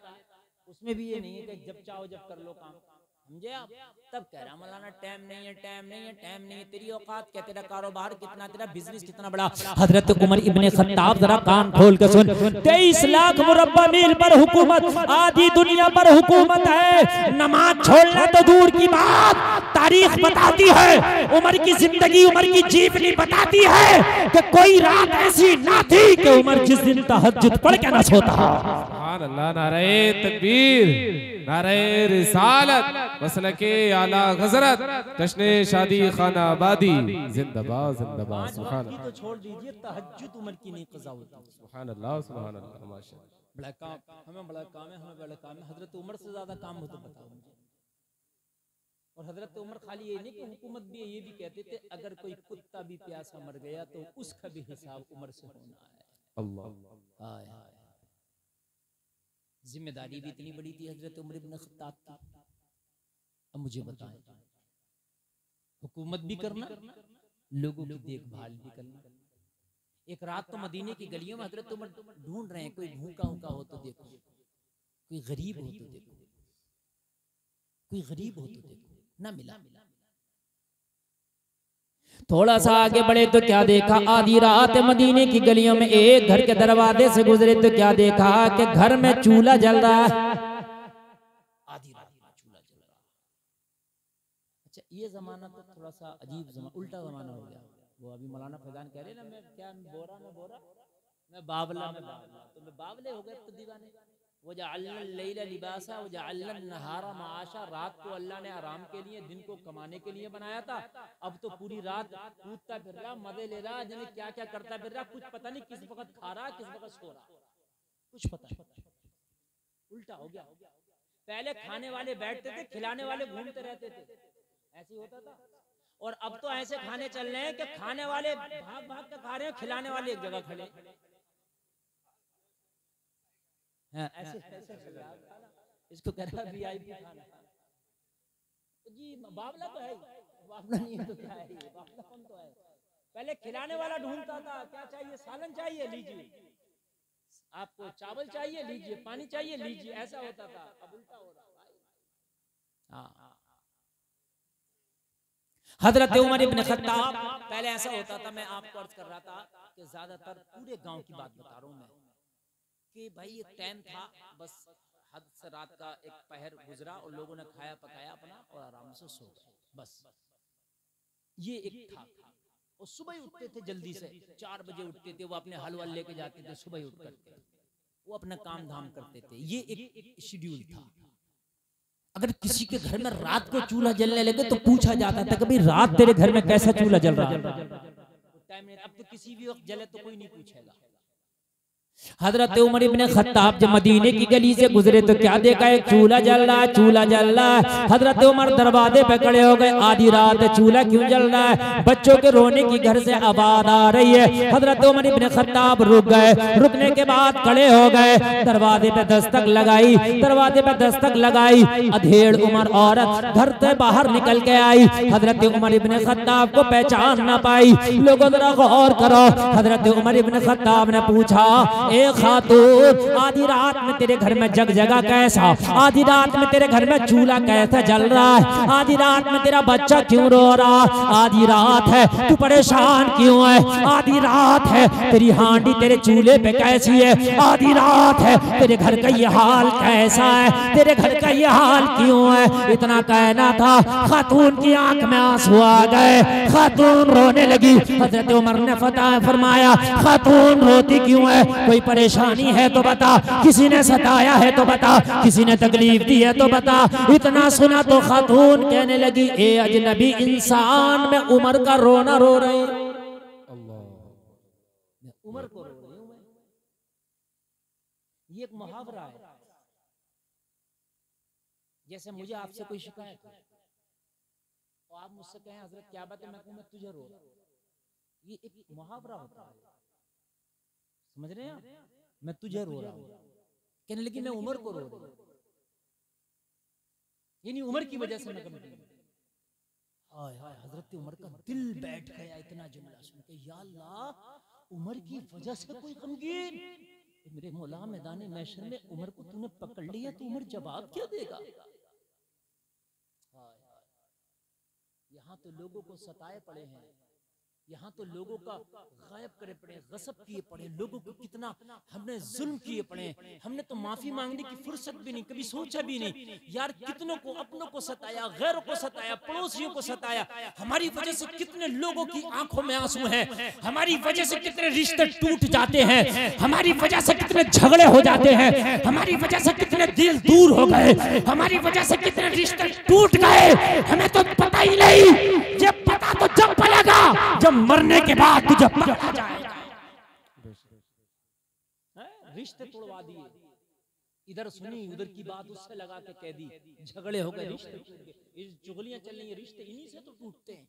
उसमें भी ये नहीं है कि जब चाहो जब कर लो काम, समझे आप? तब कह रहा मौलाना टाइम नहीं है, टाइम नहीं है, टाइम नहीं है। तेरी औकात क्या, तेरा कारोबार कितना, तेरा बिजनेस कितना बड़ा? हजरत उमर इब्ने खत्ताब, जरा कान खोल के सुन, 23 लाख मुरब्बा मील पर हुकूमत, आधी दुनिया पर हुकूमत है। नमाज छोड़ना तो दूर की बात, तारीख बताती है, उमर की जिंदगी, उमर की जीवनी बताती है कि कोई रात ऐसी ना थी कि उमर जिस दिन तहज्जुद पढ़ के ना सोता। सुभान अल्लाह, नारे तकबीर, नारे रिसालत, मसलके आला हज़रत, जश्न शादी खाना आबादी, जिंदाबाद जिंदाबाद। सुभान अल्लाह, तो छोड़ दीजिए, तहज्जुद उमर की नहीं क़ज़ा होती। सुभान अल्लाह सुभान अल्लाह, माशाअल्लाह। बड़ा काम, हमें बड़ा काम है, हमें बड़ा काम है। हजरत उमर से ज्यादा काम हो तो बताओ मुझे। और हजरत उमर खाली ये नहीं कि हुकूमत भी ये भी कहते थे, अगर कोई कुत्ता भी प्यासा मर गया तो उसका भी हिसाब उमर से होना है। अल्लाह, जिम्मेदारी भी इतनी बड़ी थी हजरत उमर इब्न खत्ताब की। अब मुझे बताएं, हुकूमत भी करना, लोगों की देखभाल भी करना। एक रात तो मदीने की गलियों में हजरत उमर ढूंढ रहे हैं, कोई भूखा हुका हो तो देखो, कोई गरीब हो तो देखो, कोई गरीब हो तो देखो, ना मिला। थोड़ा सा आगे बढ़े तो क्या देखा, आधी रात मदीने की गलियों में एक घर के दरवाजे से गुजरे तो क्या देखा कि घर में चूल्हा जल रहा है। आधी रात में चूल्हा जल रहा है। अच्छा, ये जमाना तो थोड़ा सा अजीब जमाना, उल्टा जमाना हो गया। वो अभी मौलाना फैजान कह रहे ना, मैं क्या बोरा में बावला, तो मैं बावले हो गए तो दीवाने। वो जअलना लिबासा व जअलना नहारा माशा, रात को अल्लाह ने आराम के लिए, दिन को कमाने के लिए बनाया था। अब तो पूरी रात कूदता फिर रहा, मजे ले रहा, जाने क्या क्या करता फिर रहा, कुछ पता नहीं किस वक्त खा रहा, किस वक्त सो रहा, कुछ पता नहीं। उल्टा हो गया। पहले खाने वाले बैठते थे, खिलाने वाले घूमते रहते थे, ऐसे ही होता था। और अब तो ऐसे खाने चल रहे हैं कि खाने वाले भाग भाग के खा रहे हैं, खिलाने वाले एक जगह खड़े। ऐसे इसको कह रहा वीआईपी खाना जी। बावला तो है, बावला नहीं है तो क्या है, बावला कौन तो है। पहले खिलाने वाला ढूंढता था, क्या चाहिए, सालन चाहिए, लीजिए, आपको चावल चाहिए, लीजिए, पानी चाहिए, लीजिए, ऐसा होता था। अब उल्टा हो रहा है। हजरत उमर इब्न खत्ताब, पहले ऐसा होता था, मैं आपको अर्ज कर रहा था कि ज्यादातर पूरे गांव की बात बता रहा हूं मैं, कि भाई एक टाइम था, बस हद से रात का एक पहर गुजरा और लोगों ने खाया पकाया अपना और आराम से सो गए, बस ये एक था। और सुबह ही उठते थे जल्दी से, 4 बजे उठते थे, वो अपने हलवा लेके जाते थे, सुबह ही उठ करके वो अपना काम धाम करते थे। ये एक शेड्यूल था। अगर किसी के घर में रात को चूल्हा जलने लगे तो पूछा जाता था कभी रात तेरे घर में कैसा चूल्हा जल रहा है। अब तो किसी भी वक्त जले तो कोई नहीं पूछेगा। हजरत उमर इब्न खत्ताब जब मदीने की गली से गुजरे तो क्या देखा, एक चूल्हा जल रहा है, चूल्हा जल रहा है। हजरत उमर दरवाजे पे खड़े हो गए, आधी रात चूल्हा क्यों जल रहा है, बच्चों के रोने की घर से आवाज आ रही है। हजरत उमर इब्न खत्ताब रुक गए, रुकने के बाद खड़े हो गए, दरवाजे पे दस्तक लगाई, दरवाजे पे दस्तक लगाई, अधेड़ उमर औरत घर से बाहर निकल के आई। हजरत उमर इब्न खत्ताब को पहचान ना पाई। लोगों जरा गौर करो, हजरत उमर इब्न खत्ताब ने पूछा, ए खातून, आधी रात में तेरे घर में जगजगा कैसा, आधी रात में तेरे घर में चूल्हा कैसा जल रहा है, आधी रात में तेरा बच्चा क्यों रो रहा, आधी रात है तू परेशान क्यों है, आधी रात है तेरी हांडी तेरे चूल्हे पे कैसी है, आधी रात है तेरे घर का ये हाल कैसा है, तेरे घर का ये हाल क्यों है। इतना कहना था, खातून की आंख में आंसू आ गए, खातून रोने लगी। हजरत उमर ने फरमाया, खातून रोती क्यों है, कोई परेशानी है तो बता, किसी ने सताया है तो बता, किसी ने तकलीफ दी है तो बता। इतना सुना तो खातून कहने लगी, ए अजनबी इंसान, मैं उमर का रोना रो रही, उमर को रो रही हूं मैं। ये एक मुहावरा है। जैसे मुझे आपसे कोई शिकायत है तो आप मुझसे कहें हजरत क्या बात है, मैं कहूं मैं तुझे रो रहा हूं, ये एक मुहावरा होता है, समझ रहे हैं। मैं तुझे रो रहा हूं, कहने लगी मैं उमर को रो रही हूं, यानी उमर की वजह से मैं गमगीन। हाय हाय, हजरत उमर का दिल बैठ गया इतना जुमला सुन के, या अल्लाह उमर की वजह से कोई गमगीन। मेरे मौला, मैदान महशर में उमर को तूने पकड़ लिया तो उमर जवाब क्या देगा। यहाँ तो लोगों को सताए पड़े हैं, यहाँ तो लोगों का गायब करे पड़े, गसब किए पड़े, लोगों को कितना हमने जुल्म किए पड़े। हमने तो माफी मांगने की फुर्सत भी नहीं, कभी सोचा भी नहीं यार, कितनों को अपनों को सताया, गैरों को सताया, पड़ोसियों को सताया। हमारी वजह से कितने लोगों की आंखों में आंसू हैं, हमारी वजह से कितने रिश्ते टूट जाते हैं, हमारी वजह से कितने झगड़े हो जाते हैं, हमारी वजह से कितने दिल दूर हो गए, हमारी वजह से कितने रिश्ते टूट गए। हमें तो पता ही नहीं, जब पता तो जब पड़ेगा जब मरने के बाद तुझे पकड़ा जाएगा। रिश्ते तोड़वा दिए, इधर सुनी उधर की बात उससे लगा के कह दी, झगड़े हो गए, रिश्ते चुगलियां चल रही है, रिश्ते इन्हीं से तो टूटते हैं।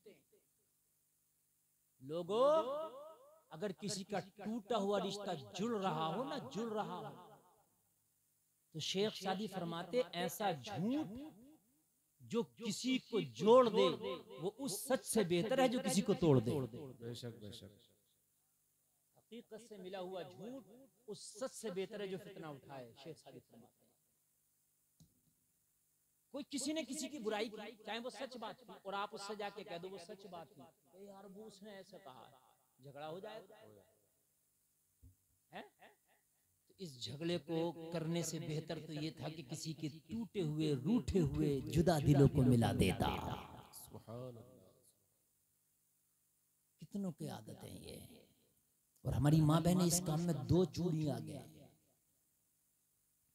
लोगों, अगर किसी का टूटा हुआ रिश्ता जुड़ रहा हो ना, जुड़ रहा हो, तो शेख सादी फरमाते ऐसा झूठ जो किसी को जोड़ दे वो उस सच से बेहतर है जो किसी को तोड़ दे। बेशक बेशक। हकीकत से मिला हुआ झूठ उस सच से बेहतर है जो फितना उठाए। शेख सादी फरमाते हैं कोई किसी ने किसी की बुराई की, चाहे वो सच बात थी, और आप उससे जाके कह दो वो सच बात थी, तो यार वो उसने ऐसा कहा, झगड़ा हो जाएगा है? तो इस झगड़े को करने से बेहतर तो ये था कि किसी के टूटे हुए रूठे हुए जुदा दिलों को मिला देता। कितनों की आदत है ये, और हमारी माँ बहनें इस काम में दो चूड़ियां आ गए,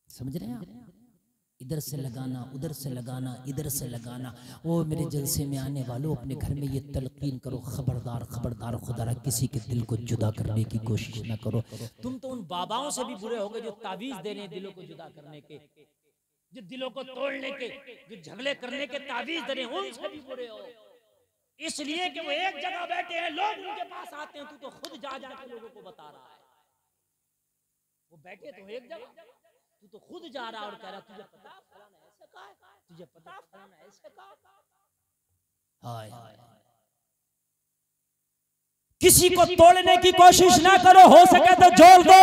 समझ रहे हैं आप? इधर से लगाना, उधर से लगाना, इधर से लगाना। वो मेरे जलसे में आने वालों, अपने घर में ये तलकीन करो, खबरदार खबरदार खुदा किसी के दिल को जुदा करने की कोशिश ना करो। तुम तो उन बाबाओं से भी बुरे हो गए जो तावीज दे रहे हैं दिलों को जुदा करने के, जो दिलों को तोड़ने के, जो झगड़े करने के तावीज दे रहे हैं, उनसे भी बुरे हो। इसलिए कि वो एक जगह बैठे हैं, लोग उनके पास आते हैं, तू तो खुद जा जाके लोगों को बता रहा है। वो बैठे तो एक जगह, तू तो खुद जा रहा और कह रहा तुझे पता फलाना ऐसे कहा है, तुझे पता फलाना ऐसे कहा। हाय किसी को तोड़ने की कोशिश ना करो, हो सके तो जोड़ दो।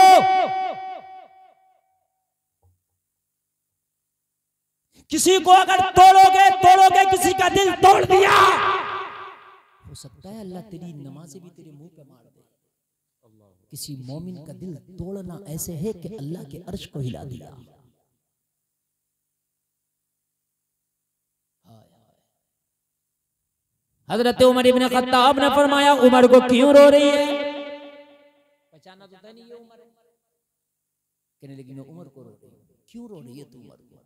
किसी को अगर तोड़ोगे किसी का दिल तोड़ दिया, हो सकता है अल्लाह तेरी नमाज़ें भी तेरे मुंह पे मार दे। किसी मोमिन का दिल तोड़ना ऐसे है कि अल्लाह के अर्श को हिला दिया। हजरत उमर इब्न खत्ताब ने फरमाया उमर को क्यों रो रही है? पहचाना तो था नहीं ये उमर, कहने लगी मैं उमर को रो रही हूं। क्यों रो रही है तू उमर को?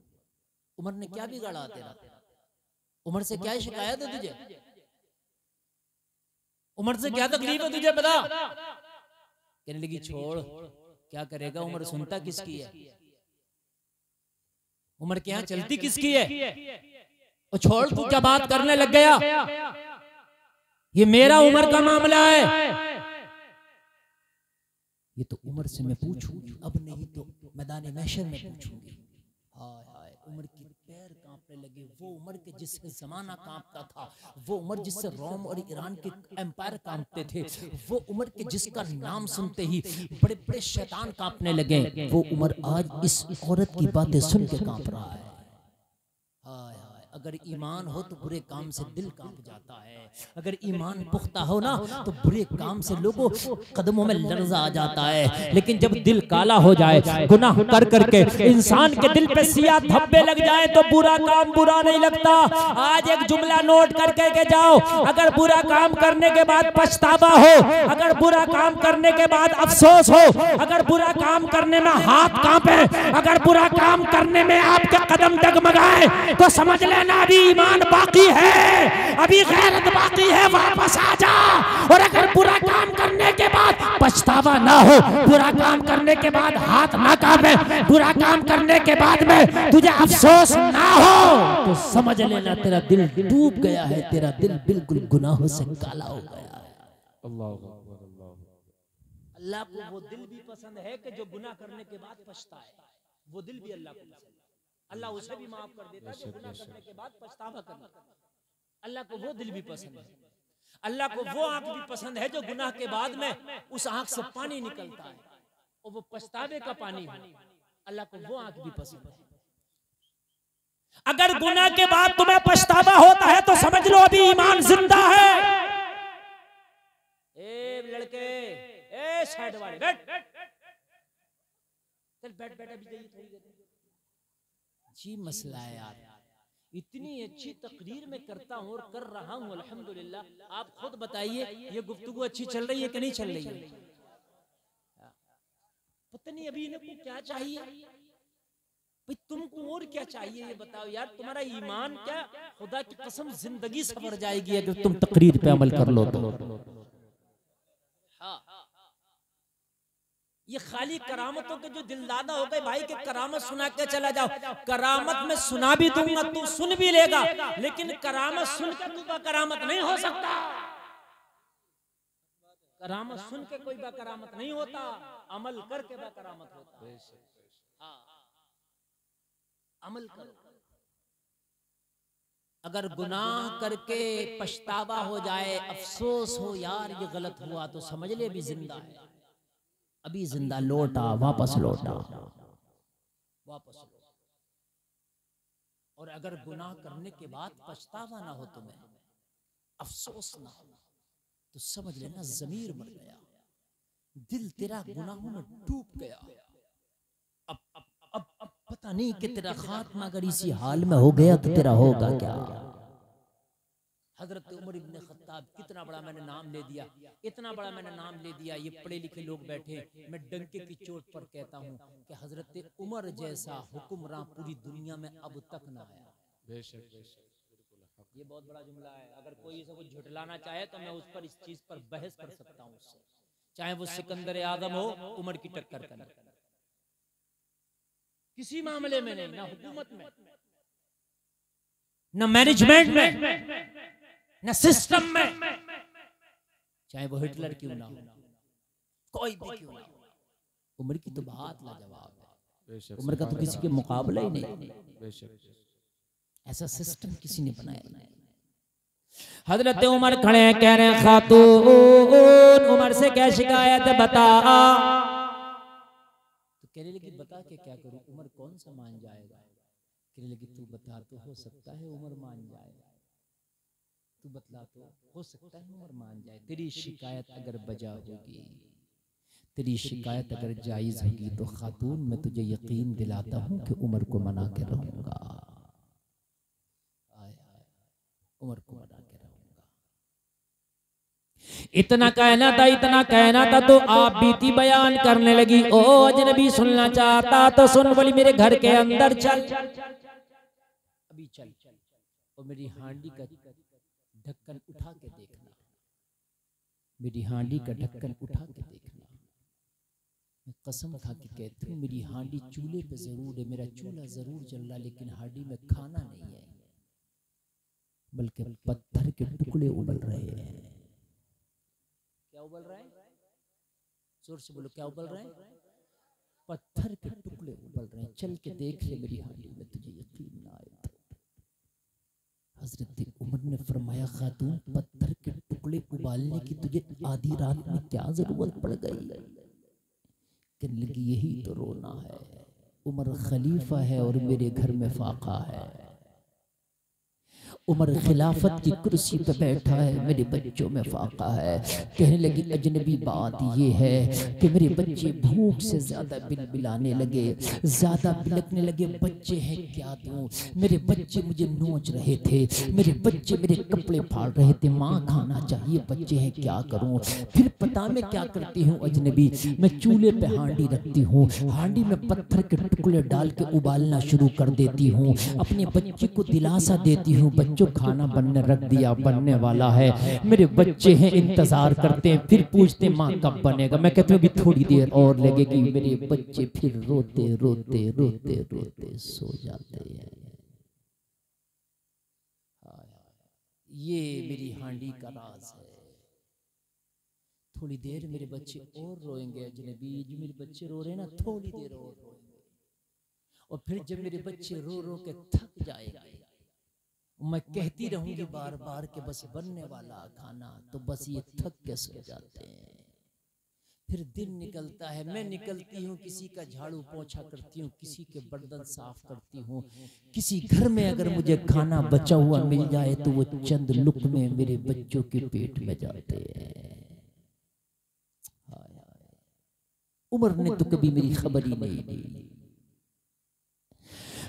उमर ने क्या बिगाड़ा तेरा? उमर से क्या शिकायत है तुझे? उमर से क्या तकलीफ है तुझे बता? कहने लगी छोड़, क्या करेगा उमर, सुनता किसकी है? उमर के यहाँ चलती किसकी है? और छोड़, तू क्या बात करने लग गया? ये मेरा उमर का मामला है। ये तो उमर से मैं पूछूंगी, अब नहीं तो मैदान महशर में पूछूंगी। हाय हाय, उमर की पैर कांपने लगे। वो उमर के जिससे जमाना कांपता था, वो उमर जिससे रोम और ईरान के एम्पायर कांपते थे, वो उमर के जिसका नाम सुनते ही बड़े बड़े शैतान कांपने लगे, वो उमर आज इस औरत की बातें सुन के कांप रहा है। हाय हाय, अगर ईमान हो तो बुरे काम से दिल कांप जाता है। अगर ईमान पुख्ता हो ना तो बुरे काम से लोगों कदमों में लर्जा आ जाता है। लेकिन जब दिल काला हो जाए, गुनाह कर करके इंसान के दिल पे सिया धब्बे लग जाए तो बुरा काम बुरा नहीं लगता। आज एक जुमला नोट करके के जाओ, अगर बुरा काम करने के बाद पछतावा हो, अगर बुरा काम करने के बाद अफसोस हो, अगर बुरा काम करने में हाथ कांपे, अगर बुरा काम करने में आपके कदम डगमगाए, तो समझ लेना अभी ईमान बाकी है, अभी गैरत बाकी है, वापस आ जा। और अगर बुरा काम करने के बाद पछतावा ना हो, बुरा काम करने के बाद हाथ ना कांपे, बुरा काम करने के बाद में तुझे अफसोस ना हो, तो समझ लेना तेरा दिल डूब गया है, तेरा दिल बिल्कुल गुनाहों से काला हो गया है। अल्लाह को वो दिल भी पसंद है कि जो गुनाह करने के बाद पछताए, वो दिल भी अल्लाह को पसंद है। अल्लाह उसे भी माफ कर देता है जो गुनाह करने के बाद पछतावा करता है। अल्लाह को वो दिल भी पसंद है। अल्लाह को वो आंख भी पसंद है जो गुनाह के बाद में उस आंख से पानी निकलता है और वो पछतावे का पानी हो। अल्लाह को वो आंख भी पसंद है। अगर गुनाह के बाद तुम्हें पछतावा होता है तो समझ लो अभी ईमान जिंदा है। ए लड़के, ए साइड वाले, बैठ चल, बैठ बैठ, अभी जाइए थोड़ी देर। जी मसला है यार, इतनी अच्छी तकरीर में करता हूँ और कर रहा हूँ अल्हम्दुलिल्लाह। आप खुद बताइए ये गुफ्तगू अच्छी चल रही है कि नहीं चल रही है? पता नहीं अभी इनको क्या चाहिए भाई, तुमको और क्या चाहिए ये बताओ यार। तुम्हारा ईमान क्या, खुदा की कसम जिंदगी संवर जाएगी अगर तुम तकरीर पे अमल कर लो तो। हाँ, ये खाली करामतों के जो दिलदादा हो गए भाई के करामत सुना के चला जाओ, करामत में सुना भी दूंगा, तू सुन भी लेगा, लेकिन करामत सुनकर तू करामत नहीं हो सकता। करामत सुन के कोई करामत नहीं होता, अमल करके करामत होता है। हाँ, अमल करो। अगर गुनाह करके पछतावा हो जाए, अफसोस हो यार ये गलत हुआ, तो समझ ले अभी जिंदा है, अभी जिंदा, लौटा, वापस लौटा, वापस लौटा। और अगर गुनाह करने के बाद पछतावा ना हो, तुम्हें अफसोस ना हो, तो समझ लेना ज़मीर मर गया, दिल तेरा गुनाहों में डूब गया। अब पता नहीं कि तेरा खात्मा अगर इसी हाल में हो गया तो तेरा होगा क्या। हजरत उमर इब्ने खत्ताब, कितना बड़ा मैंने नाम ले दिया, इतना बड़ा मैंने नाम ले दिया, ये पढ़े लिखे लोग बैठे, मैं डंके की चोट पर कहता हूँ कि हजरत उमर जैसा हुक्मरान पूरी दुनिया में अब तक ना आया। बेशक बेशक, ये बहुत बड़ा जुमला है। अगर कोई इसे कुछ झुटलाना चाहे तो मैं उस पर, इस चीज पर बहस कर सकता हूँ उससे, चाहे वो सिकंदर आजम हो, उमर की टक्कर करना, किसी मामले में नहीं, ना हुकूमत में, न मैनेजमेंट में, न सिस्टम में, चाहे वो हिटलर क्यों ना हो, कोई भी क्यों ना हो, उमर की तो बात लाजवाब है। उमर का तो किसी के मुकाबला ही नहीं। ऐसा सिस्टम किसी ने बनाया नहीं। हजरत उमर खड़े हैं, कह रहे हैं खातून उमर से क्या शिकायत बता। तो कहने लगी बता के क्या करूं, उमर कौन सा मान जाएगा। कहने लगी तू बता, तो हो सकता है उमर मान जाए, तू बतला, तो हो सकता है उमर मान जाए। तेरी शिकायत अगर बजा होगी, तेरी शिकायत अगर जायज होगी, तो खातून मैं तुझे यकीन दिलाता हूं कि उमर को मना के रहूंगा, उमर को मना के रहूंगा। इतना कहना था, इतना कहना था, तो आप बीती बयान करने लगी। ओ अजनबी सुनना चाहता तो सुन, बोली मेरे घर के अंदर चल, अभी चल, और मेरी हांडी का ढक्कन उठा के देखना, मेरी हांडी का ढक्कन उठा के देखना। मैं कसम खा के कहती हूँ, मेरी हांडी चूल्हे पे जरूर है, मेरा चूल्हा जरूर जल रहा, लेकिन हांडी में खाना नहीं है, बल्कि पत्थर के टुकड़े उबल रहे हैं। क्या उबल रहा है, जोर से बोलो, क्या उबल रहे हैं, पत्थर के टुकड़े उबल रहे हैं। चल के देख ले मेरी हांडी में, तुझे यकीन ना आए तो। हजरत उमर ने फरमाया खातून पत्थर के टुकड़े उबालने की तुझे आधी रात में क्या जरूरत पड़ गई। कहने लगी यही तो रोना है, उमर खलीफा है और मेरे घर में फाका है, उमर खिलाफत की कुर्सी पे बैठा है, मेरे बच्चों में फाका है। कहने लगी अजनबी बात ये है कि मेरे बच्चे भूख से ज्यादा बिलबिलाने लगे, ज्यादा बिलकने लगे। बच्चे हैं क्या दूं, मेरे बच्चे मुझे नोच रहे थे, मेरे बच्चे मेरे कपड़े फाड़ रहे थे, माँ खाना चाहिए, बच्चे हैं क्या करूं। फिर पता मैं क्या करती हूँ अजनबी, मैं चूल्हे पे हांडी रखती हूँ, हांडी में पत्थर के टुकड़े डाल के उबालना शुरू कर देती हूँ, अपने बच्चे को दिलासा देती हूँ, जो खाना बनने रख दिया, बनने वाला है, मेरे बच्चे हैं इंतजार करते हैं, फिर पूछते माँ कब बनेगा। मैं कहती हूँ अभी थोड़ी देर और लगेगी, मेरे बच्चे फिर रोते रोते रोते रोते सो जाते हैं। ये मेरी हांडी का राज है। थोड़ी देर मेरे बच्चे और रोएंगे अजनबी, जो मेरे बच्चे रो रहे हैं ना, थोड़ी देर और रोएंगे, और फिर जब मेरे बच्चे रो रो के थक जाएंगे, मैं कहती रहूंगी बार बार कि बस बनने वाला खाना, तो बस ये थक के सो जाते हैं। फिर दिन निकलता है, मैं निकलती हूँ, किसी का झाड़ू पोंछा करती हूँ, किसी के बर्तन साफ करती हूँ, किसी घर में अगर मुझे खाना बचा हुआ मिल जाए तो वो चंद लुक़्मे मेरे बच्चों के पेट में जाते हैं। उमर ने तो कभी मेरी खबर ही नहीं ली।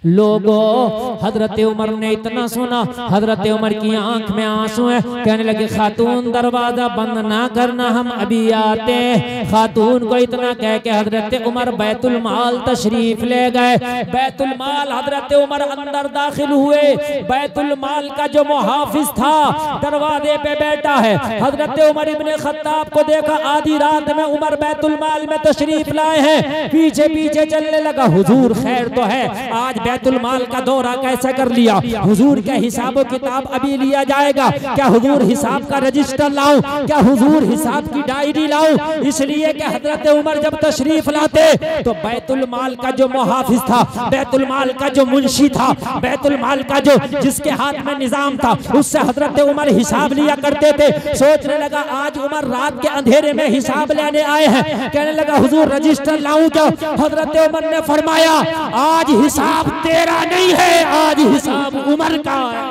लोगों हजरत उमर ने इतना सुना, हजरत उमर की आंख में आंसू है। कहने लगे खातून दरवाजा बंद ना करना, हम अभी आते हैं। खातून को इतना कह के हजरत उमर बैतुल माल तशरीफ ले गए। बैतुल माल हजरत उमर अंदर दाखिल हुए। बैतुल माल का जो मुहाफिज था दरवाजे पे बैठा है। हजरत उमर इब्ने खत्ताब को देखा, आधी रात में उमर बैतुल माल में तशरीफ लाए हैं। पीछे पीछे चलने लगा, हुजूर खैर तो है, आज बैतुल माल का दौरा कैसे कर लिया, हुजूर के हिसाब किताब अभी लिया जाएगा, क्या हुजूर हिसाब का रजिस्टर लाऊं, क्या हुजूर हिसाब की डायरी लाऊं। इसलिए कि हजरत उमर जब तशरीफ लाते तो बैतुल माल का जो मुहाफिज था, बैतुल माल का जो मुंशी था, बैतुल माल का जो जिसके हाथ में निजाम था, उससे हजरत उमर हिसाब लिया करते थे। सोचने लगा आज उमर रात के अंधेरे में हिसाब लेने आए हैं, कहने लगा हुजूर रजिस्टर लाऊं क्या। हजरत उमर ने फरमाया आज हिसाब तेरा नहीं है, आज हिसाब उमर का है।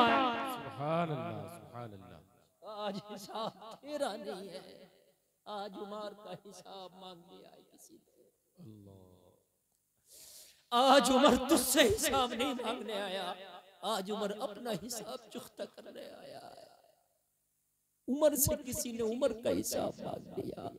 आज हिसाब तेरा नहीं है, आज उमर का हिसाब मांगने आए किसी ने। आज उमर तुझसे हिसाब नहीं मांगने आया, आज उमर अपना हिसाब चुकता करने आया है। उमर से किसी ने उमर का हिसाब मांग लिया।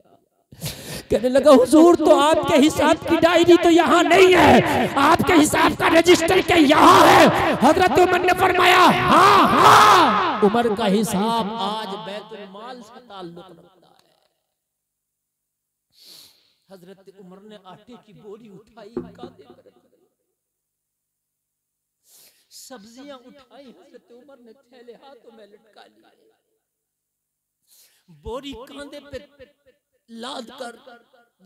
कहने लगा हुजूर तो आपके हिसाब की डायरी तो यहाँ नहीं है, आपके हिसाब का रजिस्टर के यहाँ है। हजरत उमर ने फरमाया हाँ हाँ, उमर का हिसाब आज बैतुल माल से ताल्लुक रखता है। हजरत उमर ने आटे की बोरी उठाई, कांधे पर रखी, सब्जियां उठाई, हजरत उमर ने थैले हाथों में लटका लिए, बोरी कांधे पे लाद कर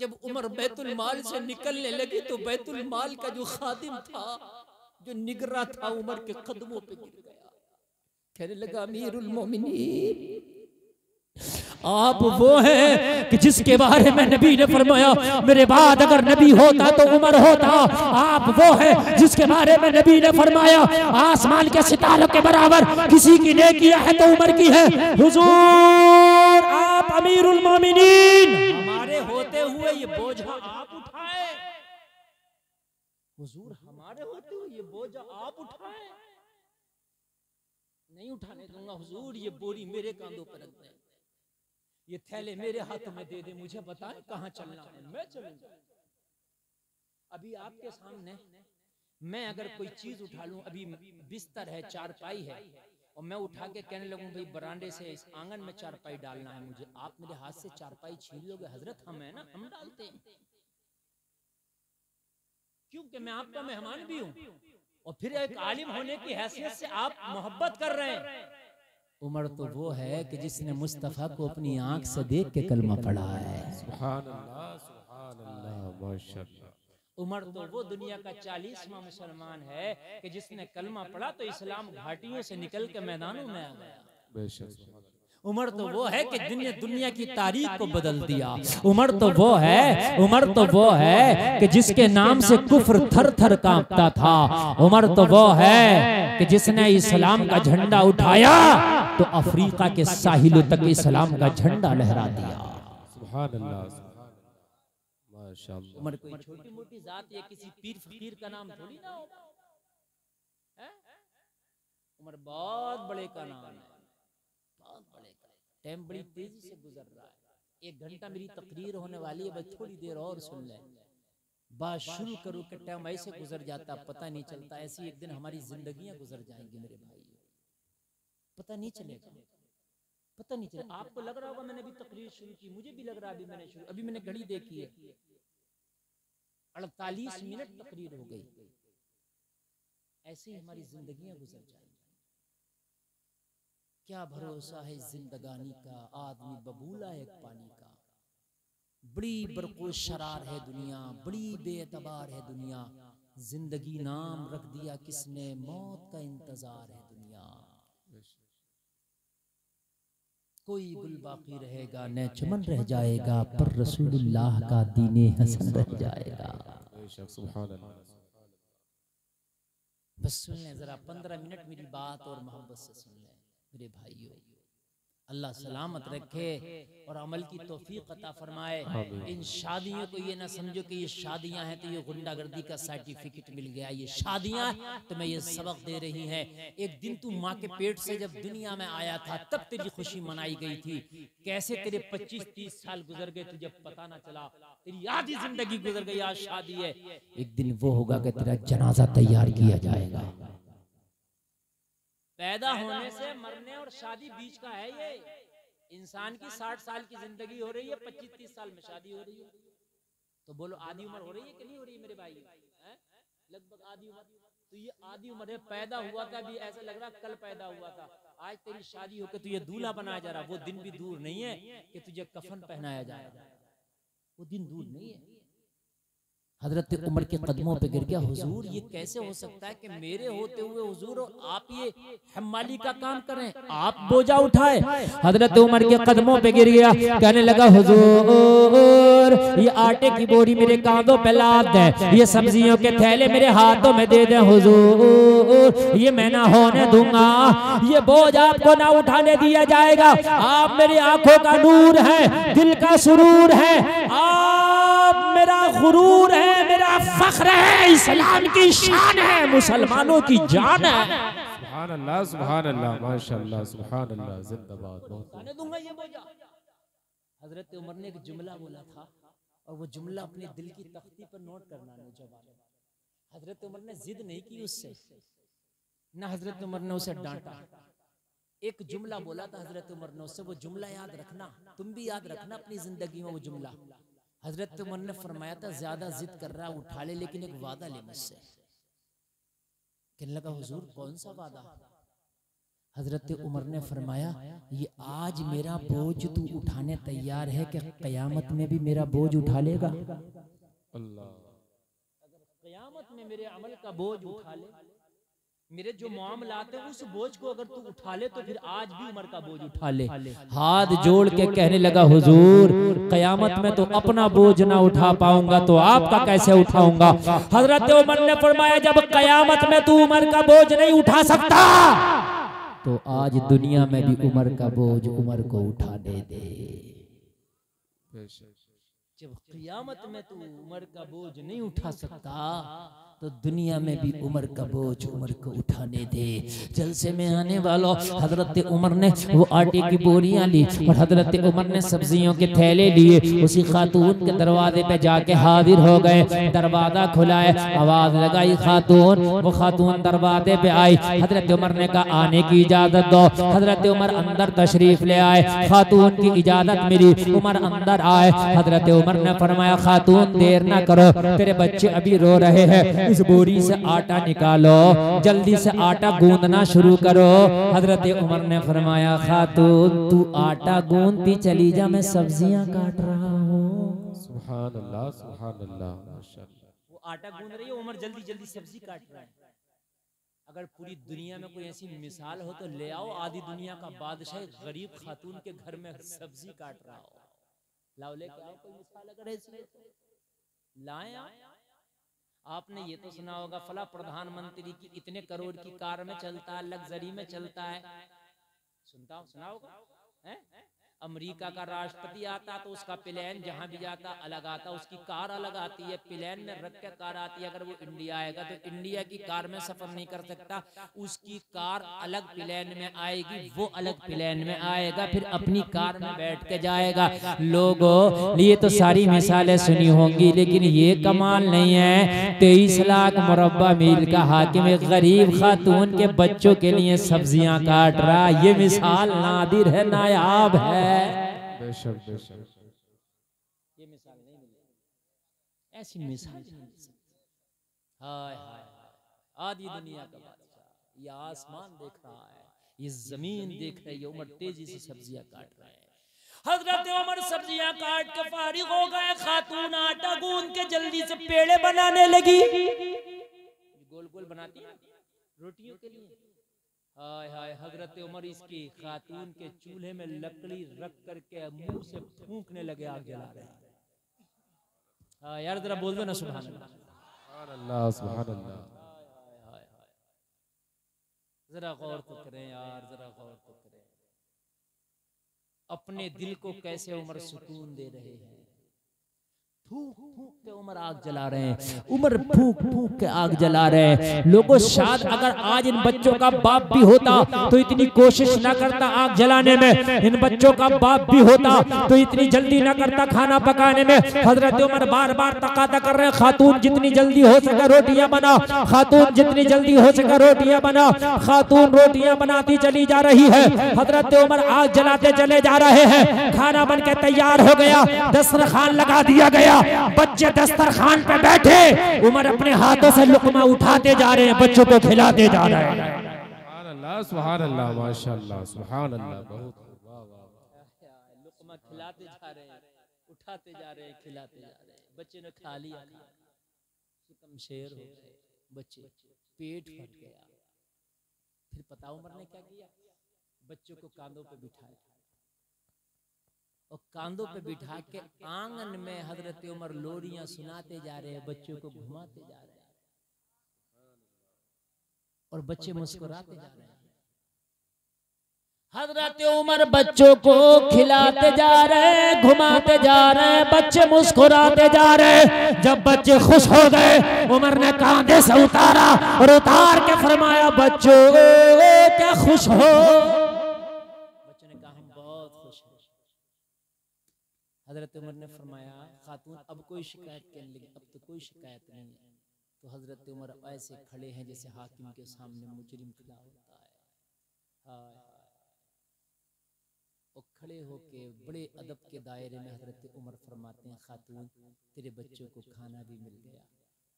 जब उमर बैतुल माल से निकलने लगी तो बैतुल माल का जो खादिम था, जो निगरा था, उमर के कदमों पे गिर गया। कहने लगा अमीरुल मोमिनीन, आप वो हैं कि जिसके बारे में नबी ने फरमाया मेरे बाद अगर नबी होता तो उमर होता। आप वो हैं जिसके बारे में नबी ने फरमाया आसमान के सितारों के बराबर किसी की नेकियां है तो उमर की है। हुजूर आप अमीरुल मोमिनीन, हमारे होते हुए ये बोझा आप उठाए, हुजूर हमारे होते हुए ये बोझा आप उठाए, नहीं उठाने दूंगा हुजूर, ये बोरी मेरे कांधों पर रख दें, ये थैले मेरे हाथों में दे दे, मुझे बताएं कहां चलना है, मैं चलूंगा। अभी आपके सामने मैं अगर कोई चीज उठा लूं, अभी बिस्तर है, चारपाई है, और मैं उठा के कहने लगूं भाई बरांडे से इस आंगन में चारपाई डालना है मुझे, आप मेरे हाथ से चारपाई छीन लोगे? हजरत हम है ना, हम डालते हैं, क्योंकि मैं आपका मेहमान भी हूं, और फिर एक आलिम होने की हैसियत से आप मोहब्बत कर रहे हैं। उमर तो वो है कि जिसने मुस्तफा को अपनी आंख से देख के कलमा पढ़ा है। सुभान अल्लाह, सुभान अल्लाह, माशाअल्लाह। उमर तो वो दुनिया का 40वां मुसलमान है कि जिसने कलमा पढ़ा तो इस्लाम घाटियों से निकल के मैदानों में आ गया। बेशक उमर तो वो है कि दुनिया की तारीख को बदल दिया। उमर तो वो है, उमर तो वो है कि जिसके नाम से कुफ्र थर थर कांपता था। उमर तो वो है कि जिसने इस्लाम का झंडा उठाया तो अफ्रीका के साहिलों तक इस्लाम का झंडा लहरा दिया। सुभान अल्लाह, माशाअल्लाह। उमर कोई छोटी मोटी जात या किसी पीर फकीर का नाम थोड़ी ना होगा, उमर बहुत बड़े का नाम है, बहुत बड़े का। टाइम बड़ी तेजी से गुजर रहा है, 1 घंटा मेरी तकरीर होने वाली है, बस थोड़ी देर और सुन ले, बात शुरू करूं कि टाइम ऐसे गुजर जाता पता नहीं चलता। ऐसी एक दिन हमारी जिंदगियां गुजर जाएंगी मेरे भाई, पता नहीं चलेगा, पता नहीं चलेगा। आपको लग रहा होगा मैंने अभी तकरीर शुरू की, मुझे भी लग रहा है अभी मैंने घड़ी देखी है 48 मिनट तकरीर हो गई। ऐसे ही हमारी जिंदगियां गुजर जाएंगी। क्या भरोसा है जिंदगानी का, आदमी बबूला है पानी का। बड़ी बरको शरार है दुनिया, बड़ी बेअतबार है दुनिया, जिंदगी नाम रख दिया किसने, मौत का इंतजार है दुनिया। कोई गुल बाकी रहेगा न चमन रह जाएगा, पर रसूलुल्लाह का दीने हसन रह जाएगा। बस सुन लें जरा 15 मिनट मेरी बात और मोहब्बत से सुन लें मेरे भाइयों। अल्लाह सलामत रखे और अमल की तौफीक अता फरमाए। इन शादियों को ये ना समझो कि ये शादियां हैं तो ये गुंडागर्दी का सर्टिफिकेट मिल गया। ये शादियां तो मैं ये सबक दे रही हैं। एक दिन तू माँ के पेट से जब दुनिया में आया था तब तेरी खुशी मनाई गई थी। कैसे तेरे 25-30 साल गुजर गए तुझे पता ना चला, तेरी आधी जिंदगी गुजर गई, आज शादी है। एक दिन वो होगा कि तेरा जनाजा तैयार किया जाएगा। पैदा होने से मरने और शादी बीच का है ये। इंसान की 60 साल की जिंदगी हो रही है, 25-30 साल में शादी हो रही है। तो बोलो आधी उम्र हो रही है कि नहीं हो रही है मेरे भाई? लगभग आधी उम्र। तो ये आधी उम्र में पैदा हुआ था, अभी ऐसा लग रहा कल पैदा हुआ था। आज तेरी शादी होकर तुझे दूल्हा बनाया जा रहा, वो दिन भी दूर नहीं है कि तुझे कफन पहनाया जाएगा, वो दिन दूर नहीं है। हजरत उमर के कदमों पे गिर गया, हुजूर ये कैसे हो सकता है कि मेरे होते हुए हुजूर आप ये हम्माली का काम करें, आप बोझा उठाए। हजरत उमर के कदमों पे गिर गया, कहने लगा हुजूर ये आटे की बोरी मेरे कांधों पे लाद दे, ये सब्जियों के थैले मेरे हाथों में दे दे हुजूर, ये मैं ना होने दूंगा, ये बोझ आपको ना उठाने दिया जाएगा। आप मेरी आंखों का नूर है, दिल का सुरूर है, आप मेरा गुरूर है, मेरा फख्र है, इस्लाम की शान है, मुसलमानों की जान है। सुभान अल्लाह, सुभान अल्लाह, माशाअल्लाह, सुभान अल्लाह, जिंदाबाद। बहुत दूंगा ये बोझा। हजरत उमर ने एक जुमला बोला था और वो जुमला अपने दिल की तख्ती पर नोट करना नौजवान। हजरत उमर ने जिद नहीं की उससे, ना हजरत उमर ने उसे डांटा। एक जुमला बोला था हजरत उमर ने उससे, वो जुमला याद रखना, तुम भी याद रखना अपनी जिंदगी में वो जुमला। हजरत उमर ने फरमाया था ज्यादा जिद कर रहा उठा ले, लेकिन एक वादा ले मुझसे। कहने लगा हुजूर कौन सा वादा? हजरत उमर ने फरमाया ये आज मेरा बोझ तू उठाने तैयार है कि कयामत में भी मेरा बोझ उठा लेगा? अल्लाह, अगर कयामत में मेरे अमल का बोझ उठा ले, मेरे जो मामलात है उस बोझ को अगर तू उठा ले तो फिर आज भी उमर का बोझ उठा ले। हाथ जोड़ के कहने लगा हुजूर कयामत में तो अपना बोझ ना उठा पाऊंगा तो आपका कैसे उठाऊंगा? हजरत उमर ने फरमाया जब कयामत में तू उमर का बोझ नहीं उठा सकता तो आज दुनिया में भी उमर का बोझ उमर को उठाने दे। जब कयामत में तू उमर का बोझ नहीं उठा सकता तो दुनिया में भी उमर का बोझ उमर को उठाने दे। जलसे में आने वालों, हजरत उमर ने वो आटे की बोरियां ली और हजरत उमर ने सब्जियों के थैले लिए, उसी खातून के दरवाजे पे जाके हाजिर हो गए। दरवाजा खुलाए, आवाज लगाई खातून, वो खातून दरवाजे पे आई। हजरत उमर ने कहा आने की इजाजत दो। हजरत उमर अंदर तशरीफ ले आए, खातून की इजाजत मिली, उमर अंदर आए। हजरत उमर ने फरमाया खातून देर ना करो, तेरे बच्चे अभी रो रहे हैं, इस बोरी से आटा निकालो, जल्दी से आटा गूंदना शुरू करो। हजरत उमर ने फरमाया खातून तू आटा गूंदती चली जा, मैं सब्जियां काट रहा हूँ। सुभान अल्लाह, सुभान अल्लाह, माशाअल्लाह। वो आटा गूंद रही है, उमर जल्दी जल्दी सब्जी काट रहा है। अगर पूरी दुनिया में कोई ऐसी मिसाल हो तो ले आओ, आधी दुनिया का बादशाह गरीब खातून के घर में सब्जी काट रहा हो। लाओ लेके आओ कोई मिसाल अगर ऐसी लाए। आपने ये तो सुना होगा फला प्रधानमंत्री की इतने करोड़ की कार में चलता है, लग्जरी में चलता है, सुना होगा है? अमेरिका का राष्ट्रपति आता तो उसका प्लेन जहां भी जाता अलग आता, उसकी कार अलग आती है, प्लेन में रख के कार आती है। अगर वो इंडिया आएगा तो इंडिया की कार में सफर नहीं कर सकता, उसकी कार अलग प्लेन में आएगी, वो अलग प्लेन में आएगा, फिर अपनी कार में बैठ के जाएगा। लोगों ये तो सारी मिसालें सुनी होंगी, लेकिन ये कमाल नहीं है 23 लाख मुरब्बा मील का हाकिम एक गरीब खातून के बच्चों के लिए सब्जियां काट रहा। ये मिसाल नादिर है, नायाब है। बेशक बेशक, ये मिसाल नहीं मिलेगी, ऐसी मिसाल नहीं मिल सकती। हाय हाय आधी दुनिया का बादशाह, ये आसमान देख रहा है, ये जमीन देख रही है, उमर तेजी से सब्जियां काट रहा है। हजरत उमर सब्जियां काट के फारिग हो गए, खातून आटा गूंद के जल्दी से पेड़े बनाने लगी, गोल गोल बनाती है रोटियों के लिए। हाय हाय हजरत उमर इसकी खातून के चूल्हे में लकड़ी रख करके मुंह से फूंकने लगे, आग जला रहे हैं। हाँ यार जरा बोल दो ना सुभान अल्लाह, सुभान अल्लाह, सुभान अल्लाह। जरा गौर तो करें यार, जरा गौर तो करें, अपने दिल को कैसे उमर सुकून दे रहे हैं। फूंक फूंक के उमर आग जला रहे हैं, उमर फूंक फूंक के आग जला रहे हैं। लोगों शायद अगर आज इन बच्चों का बाप भी होता तो इतनी कोशिश ना करता आग जलाने में, इन बच्चों का बाप भी होता तो इतनी जल्दी ना करता खाना पकाने में। हजरत उमर बार बार तकादा कर रहे हैं खातून जितनी जल्दी हो सके रोटियां बना, खातून जितनी जल्दी हो सके रोटियां बना। खातून रोटियां बनाती चली जा रही है, हजरत उमर आग जलाते चले जा रहे हैं। खाना बन के तैयार हो गया, दस्तरखान लगा दिया गया। बच्चे दस्तरखान पे बैठे, उमर अपने हाथों से लुकमा उठाते जा रहे हैं, बच्चों को खिलाते जा रहे हैं। सुभान अल्लाह, माशाअल्लाह, सुभान अल्लाह। बहुत लुकमा खिलाते जा रहे हैं, उठाते जा रहे हैं, खिलाते जा रहे हैं। बच्चे ने खा लिया, शेर हो गए बच्चे, पेट फट गया। फिर पता उमर ने क्या किया? बच्चों को कांधों पे बिठाया और कांधों पे बिठा के आंगन में हजरत उमर लोरियां सुनाते जा रहे हैं, बच्चों को घुमाते जा रहे हैं और बच्चे मुस्कुराते जा रहे हैं। हजरत उमर बच्चों को खिलाते जा रहे हैं, घुमाते जा रहे हैं, बच्चे मुस्कुराते जा रहे हैं। जब बच्चे खुश हो गए, उमर ने कांधे से उतारा और उतार के फरमाया, बच्चों क्या खुश हो? बच्चों ने कहा, हम बहुत खुश हैं। हजरत उमर ने फरमाया, खातून अब कोई शिकायत करने लगी? अब तो कोई शिकायत नहीं है। तो हजरत उमर ऐसे खड़े हैं जैसे हाकिम के सामने मुजरिम खड़ा होता है। और खड़े होके बड़े अदब के दायरे में हजरत उमर फरमाते हैं, खातून तेरे बच्चों को खाना भी मिल गया,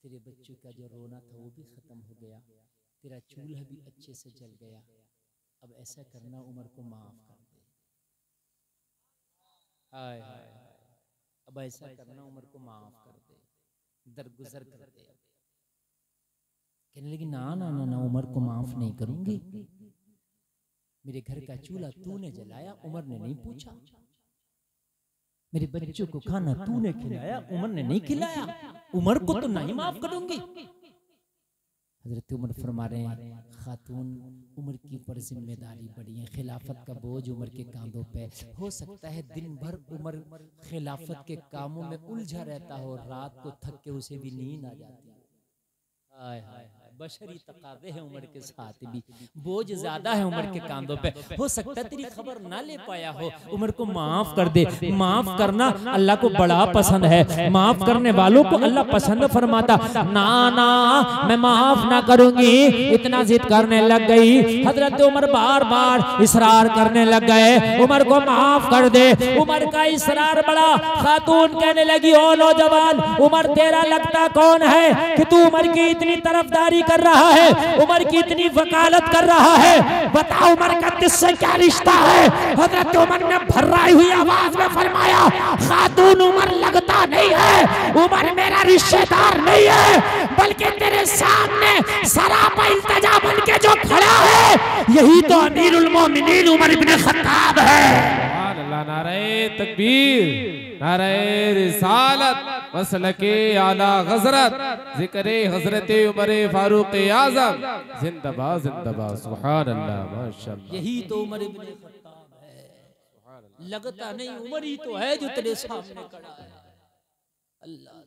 तेरे बच्चों का जो रोना था वो भी खत्म हो गया, तेरा चूल्हा भी अच्छे से जल गया। अब ऐसा करना, उमर को माफ कर दे। हाय हाय, अब ऐसा करना, उमर को माफ कर दे, दरगुजर कर दे। कहने लगी, ना ना ना ना, उमर को माफ नहीं करूंगी। मेरे घर का चूल्हा तूने जलाया, उमर ने नहीं पूछा। मेरे बच्चों को खाना तूने खिलाया, उमर ने नहीं खिलाया, उमर को तो नहीं माफ करूंगी। हजरत उमर फरमा रहे हैं, खातून उमर की ऊपर जिम्मेदारी बड़ी है, खिलाफत का बोझ उमर के कांधों पे। हो सकता है दिन भर उमर खिलाफत के कामों में उलझा रहता हो, रात को थक के उसे भी नींद आ जाती है। हाय हाय, बशरी तकाज़े हैं उमर के साथ भी, बोझ ज्यादा है उमर के कांधों पे। हो सकता है तेरी खबर ना ले पाया हो, उमर को माफ कर दे। माफ करना अल्लाह को बड़ा पसंद है, माफ करने वालों को अल्लाह पसंद फरमाता। ना ना, मैं माफ ना करूंगी, इतना जिद करने लग गई। हजरत उमर बार बार इसरार करने लग गए, उमर को माफ कर दे। उमर का इसरार बड़ा। खातून कहने लगी, ओ नौजवान, उमर तेरा लगता कौन है कि तू उमर की इतनी तरफदारी कर रहा है, उमर की इतनी वकालत कर रहा है? बता उमर का तुझसे क्या रिश्ता है? हजरत उमर ने भर्राई हुई आवाज में फरमाया, खातून उमर लगता नहीं है, उमर मेरा रिश्तेदार नहीं है, बल्कि तेरे सामने सरापा इल्तिजा बन के जो खड़ा है, यही तो अमीरुल मोमिनीन उमर इब्न खत्ताब है। नारे तकबीर, नारे रिसालत, मसलके आला हजरत, जिक्रे हजरत उमर फारूक आज़म, जिंदाबाद जिंदाबाद, सुभान अल्लाह, माशाअल्लाह। यही तो उमर इब्न खत्ताब है, लगता नहीं उमर ही तो है जो तेरे सामने खड़ा है। अल्लाह,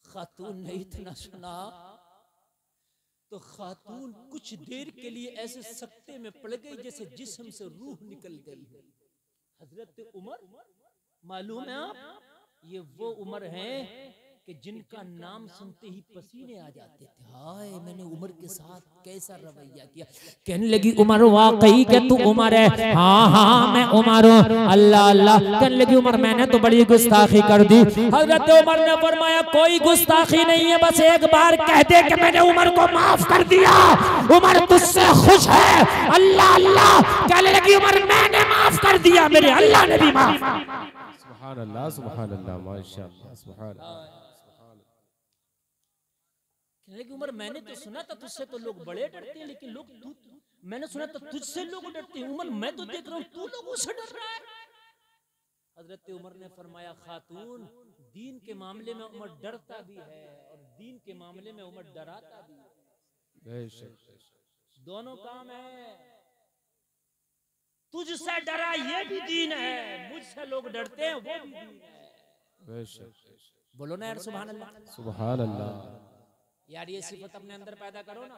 खातून ने इतना सुना तो खातून कुछ देर के लिए ऐसे सकते में पड़ गई जैसे जिस्म से रूह निकल गई। हजरत उमर, मालूम है आप, ये वो उमर हैं कि जिनका नाम सुनते ही पसीने आ जाते थे। हाय, मैंने उमर के साथ कैसा रवैया किया। कहने लगी, उमर वाकई के तू उमर है? हाँ हाँ, मैं उमर हूँ। अल्लाह अल्लाह। कहने लगी, उमर मैंने तो बड़ी गुस्ताखी कर दी। हजरत उमर ने फरमाया, कोई गुस्ताखी नहीं है, बस एक बार कह दे कि मैंने उमर को माफ कर दिया, उमर तुझसे खुश है। अल्लाह अल्लाह। कहने लगी, उमर मैंने माफ कर दिया, मेरे अल्लाह ने भी माफ। सुभान अल्लाह, सुभान अल्लाह, माशाअल्लाह, सुभान अल्लाह। लेकिन उमर, मैंने तो सुना था तुझसे तो लोग बड़े डरते हैं, लेकिन लोग तू, मैंने सुना था तुझसे लोग डरते हैं। उमर, मैं तो देख रहा हूँ तू लोगों से डर रहा है। हजरत उमर ने फरमाया, खातून, दीन के मामले में उमर डरता भी है और दीन के मामले में उमर डराता भी है। दोनों काम है। तुझसे डरा ये भी दीन है, मुझसे लोग डरते हैं वो भी दीन है। बोलो ना यार, सुभान अल्लाह, सुभान अल्लाह। यार ये सिफत अपने अंदर पैदा करो ना,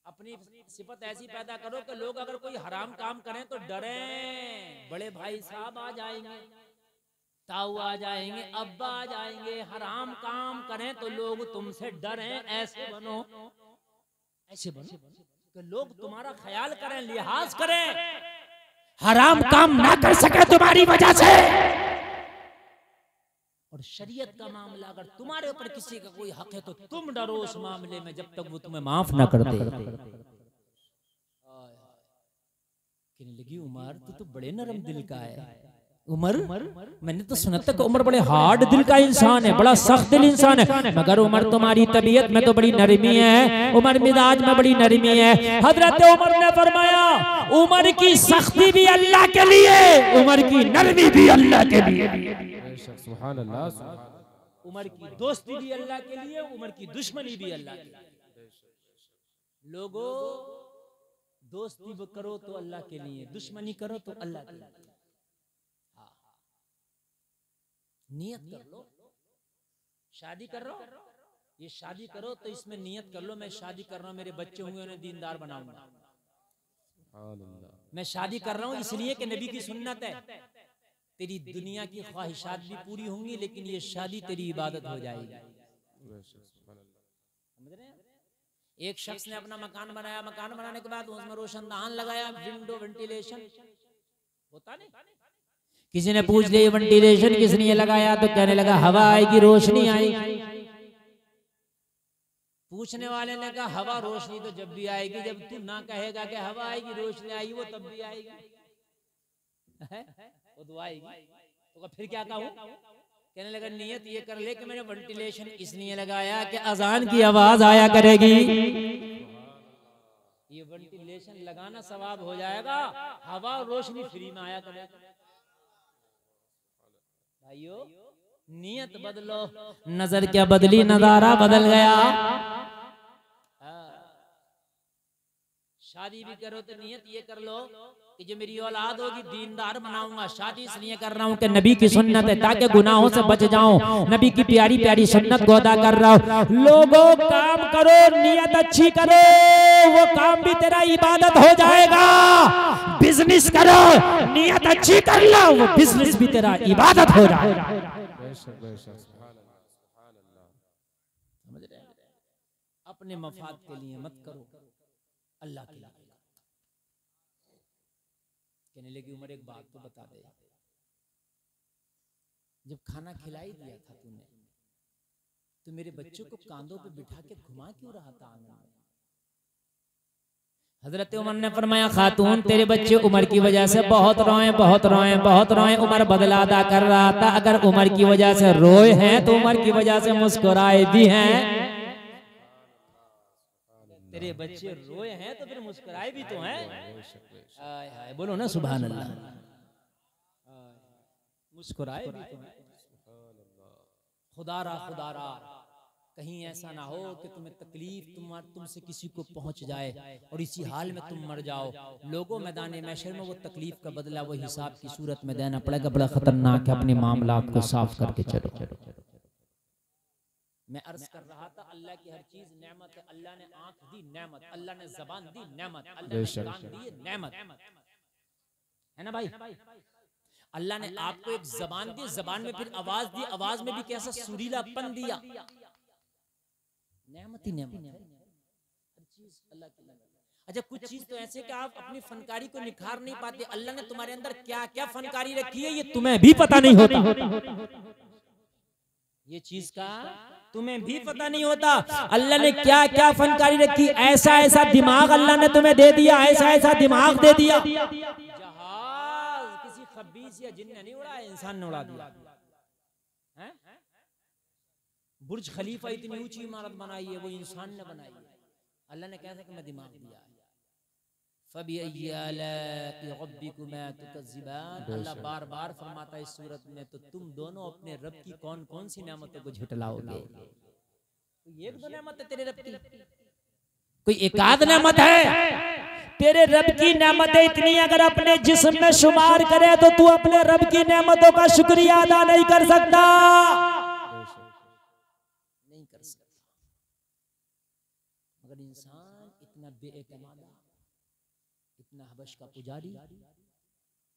अपनी सिफत ऐसी पैदा करो कि लोग अगर कोई हराम काम करें तो डरें। बड़े भाई साहब आ जाएंगे, ताऊ आ जाएंगे, अब्बा आ जाएंगे, हराम काम करें तो लोग तुमसे डरें। ऐसे बनो, ऐसे बनो कि लोग तुम्हारा ख्याल करें, लिहाज करें, हराम काम ना कर सके तुम्हारी वजह से। और शरीयत का मामला अगर तुम्हारे ऊपर किसी का कोई हक है तो तुम डरो उस मामले में जब तक वो तुम्हें माफ ना कर दे। कहने लगी उमर तू तो बड़े नरम दिल का है। उमर मैंने तो सुना था कि उमर बड़े हार्ड दिल का इंसान है, बड़ा सख्त दिल इंसान है, मगर उमर तुम्हारी तबीयत में तो बड़ी नरमी है, उमर मिजाज में बड़ी नरमी है। हजरत उमर ने फरमाया उमर की सख्ती भी अल्लाह के लिए, उमर की नरमी भी अल्लाह के लिए। सुभान अल्लाह। उमर की दोस्ती भी अल्लाह के लिए, उमर की दुश्मनी भी अल्लाह के लिए। लोगों दोस्ती करो तो अल्लाह के लिए, दुश्मनी करो तो अल्लाह के लिए। नियत कर लो, शादी कर रहा हो, ये शादी करो तो इसमें नियत कर लो मैं शादी कर रहा हूँ, मेरे बच्चे होंगे उन्हें दीनदार बनाऊंगा। मैं शादी कर रहा हूँ इसलिए कि नबी की सुन्नत है। तेरी दुनिया की ख्वाहिशात भी पूरी होंगी लेकिन ये शादी तेरी इबादत हो जाएगी। समझ रहे हैं? एक शख्स ने अपना मकान बनाया, मकान बनाने के बाद उसमें रोशनदान लगाया, विंडो वेंटिलेशन होता नहीं। किसी ने पूछ लिया वेंटिलेशन किसने लगाया, तो कहने लगा हवा आएगी रोशनी आएगी। पूछने वाले ने कहा हवा रोशनी तो जब भी आएगी जब तू ना कहेगा कि हवा आएगी रोशनी आएगी, वो तब भी आएगी, वो तो आएगी। तो फिर क्या कहूँ? कहने लगा नियत ये कर ले कि मैंने वेंटिलेशन इसलिए लगाया कि अजान की आवाज आया करेगी। ये वेंटिलेशन लगाना सवाब हो जाएगा, हवा और रोशनी फ्री में आया करेगा। भाइयों नियत बदलो, नजर क्या बदली नजारा बदल गया। शादी भी करो तो नियत ये कर लो कि जो मेरी औलाद होगी दीनदार बनाऊंगा। शादी इसलिए कर रहा हूँ कि नबी की सुन्नत है ताकि गुनाहों से बच जाऊं, नबी की प्यारी प्यारी सुन्नत को अदा कर रहा हूँ। लोगों काम करो, नियत अच्छी करो, वो काम भी तेरा इबादत हो जाएगा। बिजनेस करो, नियत अच्छी कर लो, वो बिजनेस भी तेरा इबादत हो जाएगा। समझ रहे? अपने मफाद के लिए मत करो, अल्लाह के लिए। कहने लगी उमर एक बात तो बता दे, जब खाना खिला ही दिया था तूने तो मेरे बच्चों को कांधों पे बिठा के घुमा क्यों रहा था आंगन में? हजरत उमर ने फरमाया खातून तेरे बच्चे उमर की वजह से बहुत रोए बहुत रोए बहुत रोए। उमर बदला अदा कर रहा था, अगर उमर की वजह से रोए हैं तो उमर की वजह से मुस्कुराए भी हैं। तेरे बच्चे रोए हैं तो फिर मुस्कुराए भी तो हैं। हाय हाय बोलो ना सुभान अल्लाह। मुस्कुराए भी तो हैं। खुदारा खुदारा कहीं ऐसा ना हो कि तुम्हें तकलीफ तुमसे किसी को पहुंच जाए और इसी हाल में तुम मर जाओ। लोगों मैदान महशर में वो तकलीफ का बदला वो हिसाब की सूरत में देना पड़ेगा। बड़ा खतरनाक है, अपने मामलात को साफ करके चलो। मैं अर्ज कर रहा था अल्लाह की हर चीज नेमत है। अल्लाह ने आंख दी नेमत, अल्लाह ने जबान दी नेमत, अल्लाह ने कान दिए नेमत, है ना भाई? अल्लाह ने आपको एक जबान दी, जबान में फिर आवाज दी, आवाज में भी कैसा सुरीलापन दिया। नेमत ही नेमत है, हर चीज अल्लाह की नेमत। अच्छा कुछ चीज तो ऐसे कि आप अपनी फनकारी को निखार नहीं पाते। अल्लाह ने तुम्हारे अंदर क्या क्या फनकारी रखी है ये तुम्हें भी पता नहीं होता। ये चीज का तुम्हें भी पता नहीं होता। अल्लाह ने क्या क्या फनकारी रखी, ऐसा ऐसा दिमाग अल्लाह ने तुम्हें दे दिया, ऐसा ऐसा दिमाग दे दिया। जहाज किसी खबीस या जिन ने नहीं उड़ाया, इंसान ने उड़ा दिया। बुर्ज खलीफा इतनी ऊंची इमारत बनाई है वो इंसान ने बनाई है। अल्लाह ने कैसे कि मैं दिमाग दिया है। अल्लाह बार बार फरमाता है इस सूरत में, तो तुम दोनों अपने रब की कौन कौन सी नेमतों को झुटलाओगे? एक दो नेमत है तेरे रब की, कोई एकाध नेमत है? तेरे रब की नेमतें इतनी अगर अपने जिस्म में शुमार करे तो तू अपने रब की नेमतों का शुक्रिया अदा नहीं कर सकता, नहीं कर सकता। मगर इंसान इतना बेएतमादा, इतना हबश का पुजारी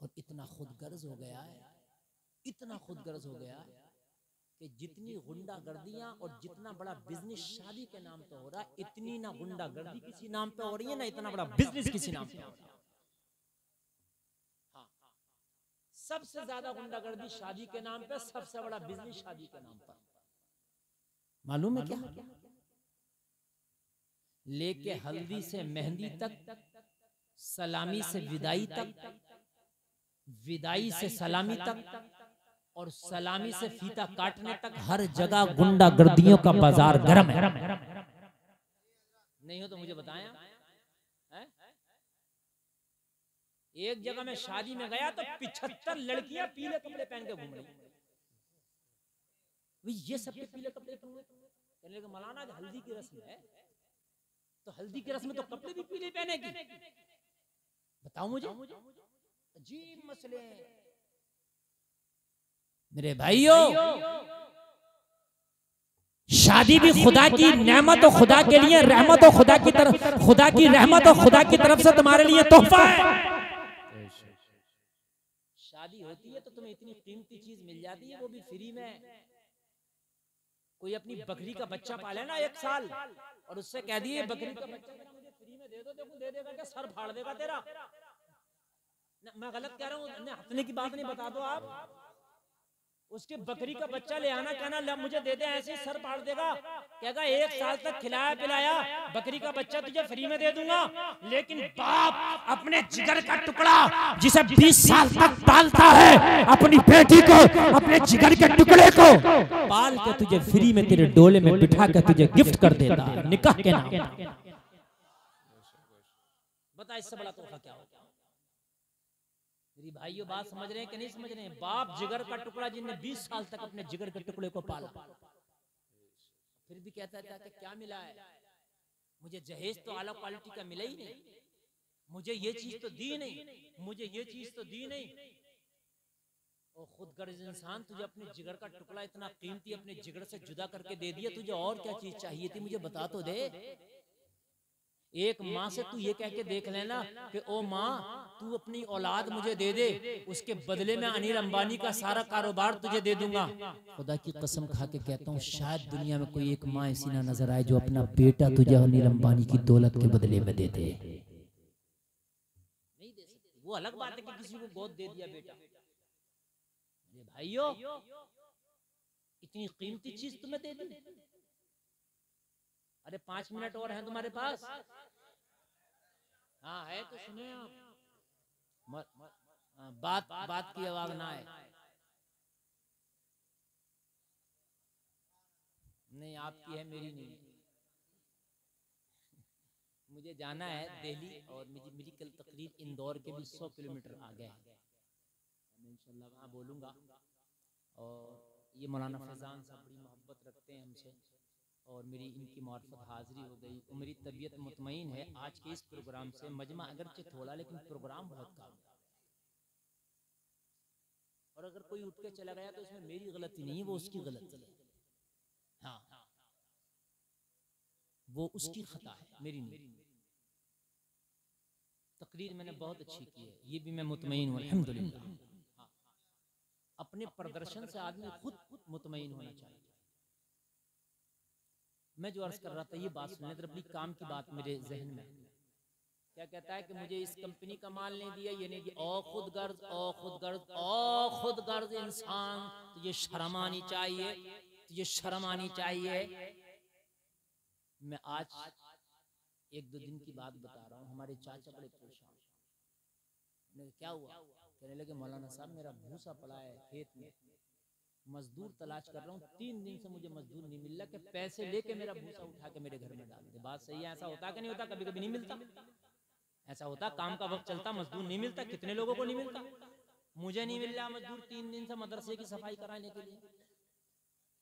और इतना खुदगर्ज हो गया है, इतना खुदगर्ज हो गया है कि जितनी गुंडागर्दियां और जितना बड़ा बिजनेस शादी के नाम पे हो रहा है, इतनी ना गुंडागर्दी किसी नाम पे हो रही है, ना इतना बड़ा बिजनेस किसी नाम पे हो रहा है। हाँ, सबसे ज्यादा गुंडागर्दी शादी के नाम पे, सबसे बड़ा बिजनेस शादी के नाम पर। मालूम है क्या? लेके हल्दी से मेहंदी तक, सलामी से विदाई तक, विदाई से सलामी तक, और सलामी से फीता काटने तक हर जगह गुंडागर्दियों का बाजार गर्म है। नहीं हो तो मुझे बताएं। एक जगह मैं शादी में गया तो 75 लड़कियां पीले कपड़े पहन के घूम रही। ये सब पीले कपड़े क्यों? कहने लगे मौलाना हल्दी की रस्म है, तो हल्दी की रस्म में तो कपड़े भी पीले पहनेगी। बताओ मुझे, अजीब मसले हैं मेरे भाइयों। शादी भी खुदा की नेमत और खुदा के लिए रहमत और खुदा की तरफ, खुदा की रहमत और खुदा की तरफ से तुम्हारे लिए तोहफा है। शादी होती है तो तुम्हें इतनी कीमती चीज मिल जाती है, वो भी फ्री में। कोई अपनी बकरी का बच्चा पाले ना 1 साल, और उससे कह दिए बकरी का बच्चा मुझे फ्री में दे दो, देखो दे देगा क्या? सर फाड़ देगा तेरा। मैं गलत कह रहा हूँ, हंसने की बात नहीं, बता दो आप। उसके बकरी का बच्चा ले आना, कहना मुझे दे दे, ऐसे सर फाड़ देगा। कहेगा 1 साल तक खिलाया पिलाया, बकरी का बच्चा तुझे फ्री में दे दूंगा। लेकिन बाप अपने जिगर का टुकड़ा जिसे 20 साल तक पालता है, अपनी बेटी को, अपने जिगर के टुकड़े को पाल के तुझे फ्री में तेरे डोले में बिठा के तुझे गिफ्ट कर देता है निकाह के नाम। बता इससे बड़ा तोहफा क्या होगा? मेरी भाइयों बात समझ रहे हैं कि नहीं समझ रहे हैं? बाप जिगर का टुकड़ा जिसने 20 साल तक अपने जिगर के टुकड़े को पाला, फिर भी कहता था कि क्या मिला है? मुझे जहेज तो आला क्वालिटी का मिला ही नहीं, मुझे ये चीज तो दी नहीं, मुझे ये चीज तो दी नहीं। और खुदगर्ज इंसान, तुझे अपने जिगर का टुकड़ा इतना कीमती अपने जिगर से जुदा करके दे दिया, तुझे और क्या चीज चाहिए थी? मुझे बता तो दे। एक माँ से तू ये कह के देख लेना कि ओ माँ तू अपनी औलाद मुझे दे दे, उसके बदले में अनिल अंबानी का सारा कारोबार तुझे दे दूंगा। खुदा की कसम खा के कहता हूँ, शायद दुनिया में कोई एक माँ ऐसी ना नजर आए जो अपना बेटा तुझे अनिल अंबानी की दौलत के बदले में दे दे। नहीं दे सकती। वो अलग बात है कि किसी को गोद दे दिया बेटा। भाइयों इतनी कीमती चीज तुम्हें दे दी। अरे 5 मिनट और हैं तुम्हारे पास? हाँ है तो सुने आप। बात की आवाज ना आए। नहीं आपकी है, मेरी नहीं। मुझे जाना है दिल्ली, और मेरी कल तकरीर इंदौर के भी 100 किलोमीटर आगे है। मैं इंशाल्लाह वहाँ बोलूँगा। और ये मौलाना फैजान साहब बड़ी मोहब्बत रखते हैं हमसे, और मेरी इनकी मार्फत हाजिरी हो गई तो मेरी तबीयत मुतमईन है। आज के इस प्रोग्राम से मजमा अगरचे थोड़ा, लेकिन प्रोग्राम बहुत काम है। और अगर कोई उठ के चला गया तो इसमें मेरी गलती नहीं, वो उसकी गलती है। हाँ वो उसकी खता है, मेरी नहीं। तकरीर मैंने बहुत अच्छी की है, ये भी मैं मुतमईन हूँ अल्हम्दुलिल्लाह। अपने प्रदर्शन से आदमी खुद मुतमईन होना चाहिए। मैं जो अर्ज कर रहा था, ये बात सुनने तर अपनी काम की बात मेरे जहन में क्या कहता है कि मुझे इस कंपनी का माल नहीं दिया, ये नहीं दिया। ओ खुदगर्ज, ओ खुदगर्ज, ओ खुदगर्ज इंसान, तुझे शर्म आनी चाहिए, तुझे शर्म आनी चाहिए। मैं आज 1-2 दिन की बात बता रहा हूँ। हमारे चाचा बड़े परेशान। क्या हुआ? कहने लगे मौलाना साहब मेरा भूसा पड़ा है खेत में, मजदूर तलाश कर रहा हूँ, 3 दिन से मुझे मजदूर नहीं मिल रहा कि पैसे लेके मेरा भूसा उठा के मेरे घर में डाल दे। बात सही है? ऐसा होता कि नहीं होता? कभी कभी नहीं मिलता। ऐसा होता, काम का वक्त चलता, मजदूर नहीं मिलता। कितने लोगों को नहीं मिलता? मुझे नहीं मिल रहा मजदूर 3 दिन से मदरसे की सफाई कराने के लिए।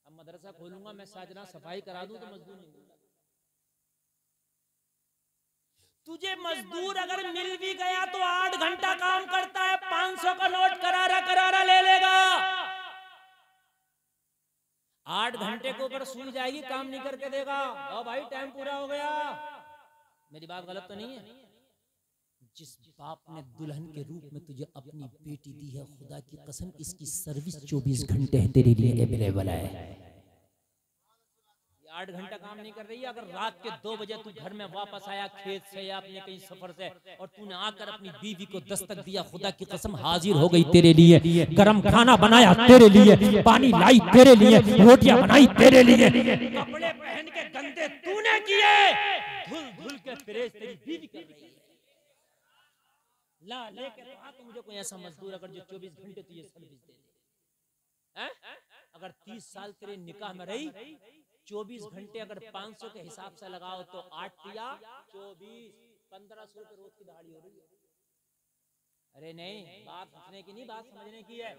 अब मदरसा खोलूंगा मैं, साजना सफाई करा दूं तो मजदूर नहीं मिलता। तुझे मजदूर अगर मिल भी गया तो 8 घंटा काम करता है, 500 का नोट करारा ले लेगा। 8 घंटे के ऊपर सूझ जाएगी, काम नहीं करके देगा। ओ भाई टाइम पूरा हो गया। मेरी बात गलत तो नहीं है? जिस बाप ने दुल्हन के रूप में तुझे अपनी बेटी दी है, खुदा की कसम इसकी सर्विस 24 घंटे तेरे लिए अवेलेबल है। 8 घंटा काम नहीं कर रही है। अगर रात के 2 बजे तू घर में वापस आया खेत से या अपने कहीं सफर से और तूने आकर अपनी बीवी को दस्तक दिया, खुदा की कसम हाजिर हो गई तेरे लिए, गरम खाना बनाया तेरे लिए, पानी लाई तेरे लिए, रोटियां बनाई तेरे लिए, कपड़े पहन के गंदे तूने किए, धुल धुल के प्रेस तेरी बीवी कर रही है। ला लेके तो मुझे कोई ऐसा मजदूर अगर जो 24 घंटे तुझे सर्विस दे दे, अगर 30 साल तेरे निकाह में रही, 24 घंटे अगर 500 के हिसाब से लगाओ तो 8 या 24 1500 रुपए रोज की दाढ़ी हो रही है। अरे नहीं, बात हंसने की नहीं, बात समझने की है।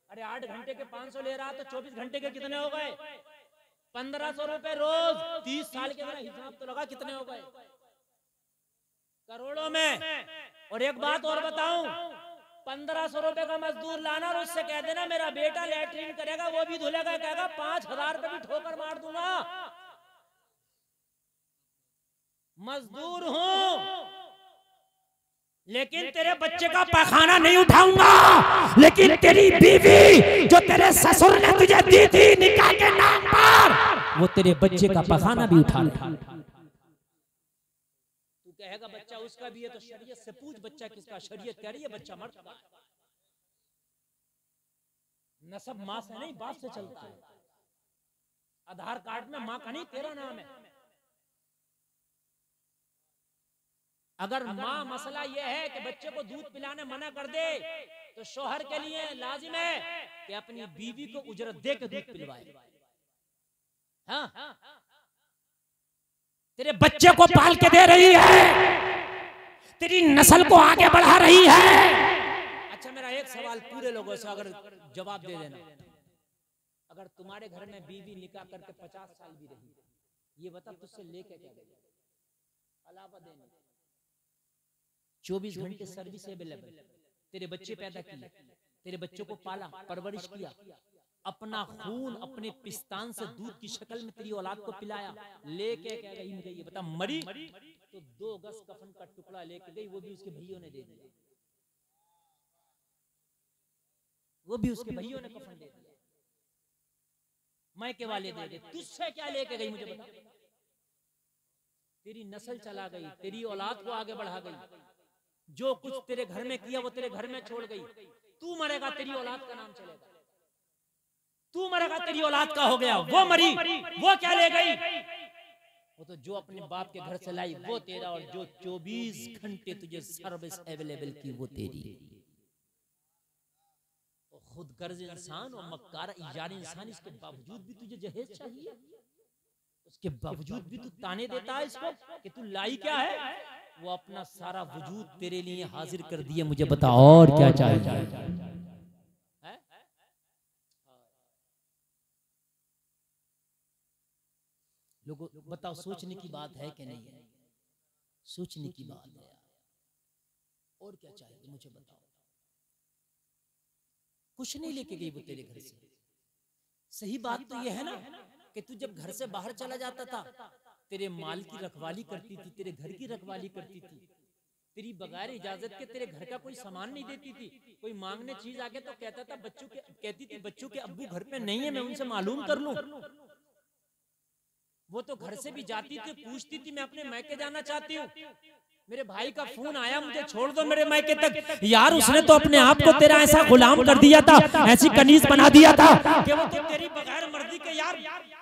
अरे 8 घंटे के 500 ले रहा तो 24 घंटे के कितने हो गए? 1500 रुपए रोज। 30 साल के हिसाब तो लगा कितने हो गए? करोड़ों में। और एक बात और बताऊं, 1500 रुपए का मजदूर लाना और उससे कह देना मेरा बेटा लैट्रिन करेगा, वो भी धुलेगा, कहेगा 5000 रुपए भी ठोकर मार दूंगा। मजदूर हूं लेकिन तेरे बच्चे का पैखाना नहीं उठाऊंगा, लेकिन तेरी बीवी जो तेरे ससुर ने तुझे दी थी निकाह के नाम पर, वो तेरे बच्चे का पैखाना भी उठा ले। कहेगा बच्चा उसका भी है तो शरीयत से पूछ बच्चा किसका? शरीयत कह रही है बच्चा मर्द का। नसब मां से नहीं बाप से चलता है। आधार कार्ड में मां का नहीं तेरा नाम है। अगर मां मसला यह है कि बच्चे को दूध पिलाने मना कर दे तो शोहर के लिए लाजिम है कि अपनी बीवी को उजरत दे के दूध पिलवाए। हाँ, तेरे बच्चे को पाल के दे रही है, तेरी नस्ल को आगे बढ़ा रही है। अच्छा मेरा एक सवाल पूरे लोगों से अगर जवाब दे देना, अगर तुम्हारे घर में बीवी निकाह करके 50 साल भी रही, ये बता तुझसे लेके क्या गई? अलावा देने 24 घंटे सर्विस अवेलेबल, तेरे बच्चे पैदा किए, तेरे बच्चों को पाला, परवरिश किया, अपना खून अपने पिस्तान से दूध की शक्ल में तेरी औलाद को पिलाया, लेके क्या गई मुझे ये बता? मरी तो 2 गज कफन का टुकड़ा लेके गई, वो भी उसके भैयों ने दे दिया, वो भी उसके भैयों ने कफन दे दिया, मायके वाले दे गए। तुझसे क्या लेके गई मुझे बता? तेरी नस्ल चला गई, तेरी औलाद को आगे बढ़ा गई, जो कुछ तेरे घर में किया वो तेरे घर में छोड़ गई। तू मरेगा तेरी औलाद का नाम चलेगा, तू मरेगा तेरी औलाद का हो गया, वो मरी वो क्या ले गई? वो तो जो अपने बाप के घर से लाई वो तेरा, और जो 24 घंटे तुझे सर्विस अवेलेबल की वो तेरी। खुद गर्ज इंसान और मक्कार इजारी इंसान, इसके बावजूद भी तुझे जहेज चाहिए, उसके बावजूद भी तू ताने देता है इसको कि तू लाई क्या है? वो अपना सारा वजूद तेरे लिए हाजिर कर दिए, मुझे बता और क्या चाहिए? लोगों बताओ, सोचने की बात है कि नहीं है? सोचने की बात है यार। और क्या चाहिए मुझे बताओ? कुछ नहीं लेके गई वो तेरे घर से। सही बात तो ये है ना कि तू जब घर से बाहर चला जाता था, तेरे माल की रखवाली करती थी, तेरे घर की रखवाली करती थी, तेरी बगैर इजाजत के तेरे घर का कोई सामान नहीं देती थी। कोई मांगने चीज आ गया तो कहता था कहती थी बच्चों के अब्बू घर पे नहीं है, मैं उनसे मालूम कर लूं। वो तो घर से भी जाती थी, पूछती थी मैं अपने मायके जाना चाहती हूँ, मेरे भाई का फोन आया मुझे छोड़ दो मेरे मायके तक। यार उसने तो अपने आप को तेरा ऐसा गुलाम कर दिया था, ऐसी कनीज बना दिया था कि वो तो तेरी बगैर मर्जी के यार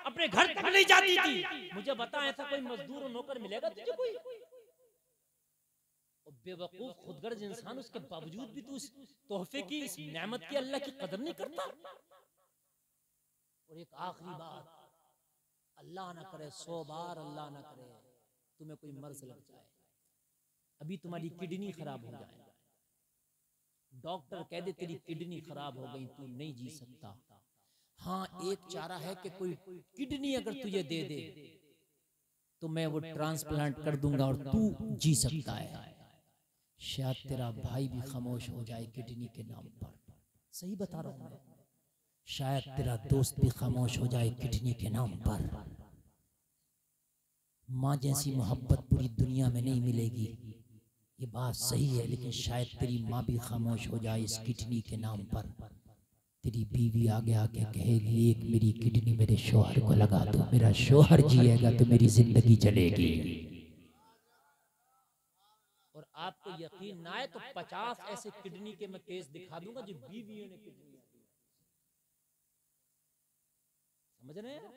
अपने घर तक नहीं जाती थी। मुझे बता ऐसा कोई मजदूर और नौकर मिलेगा तुझे कोई? बेवकूफ खुदगर्ज इंसान, उसके बावजूद भी तू इस तोहफे की, इस नेमत की, अल्लाह की कदर नहीं करता। और एक आखिरी बात, अल्लाह ना करे, 100 बार अल्लाह ना करे तुम्हें कोई मर्ज लग जाए, अभी तुम्हारी किडनी खराब हो जाए, डॉक्टर कह दे तेरी किडनी खराब हो गई, तू नहीं जी सकता। हाँ एक चारा है कि कोई किडनी अगर तुझे दे दे तो मैं वो ट्रांसप्लांट कर दूंगा और तू जी सकता है। शायद तेरा भाई भी खामोश हो जाए किडनी के नाम पर, सही बता रहा हूं मैं। शायद तेरा दोस्त भी खामोश हो जाए किडनी के नाम पर। माँ जैसी मोहब्बत पूरी दुनिया में नहीं मिलेगी, ये बात सही है, लेकिन शायद तेरी माँ भी खामोश हो जाए इस किडनी के नाम पर। तेरी बीवी आगे आके कहेगी एक मेरी किडनी मेरे शौहर को लगा दो, मेरा शौहर जिएगा तो मेरी जिंदगी चलेगी। और आपको यकीन ना आए तो 50 ऐसे किडनी के मैं केस दिखा दूंगा जो बीवियों ने किडनी, समझ रहे हैं?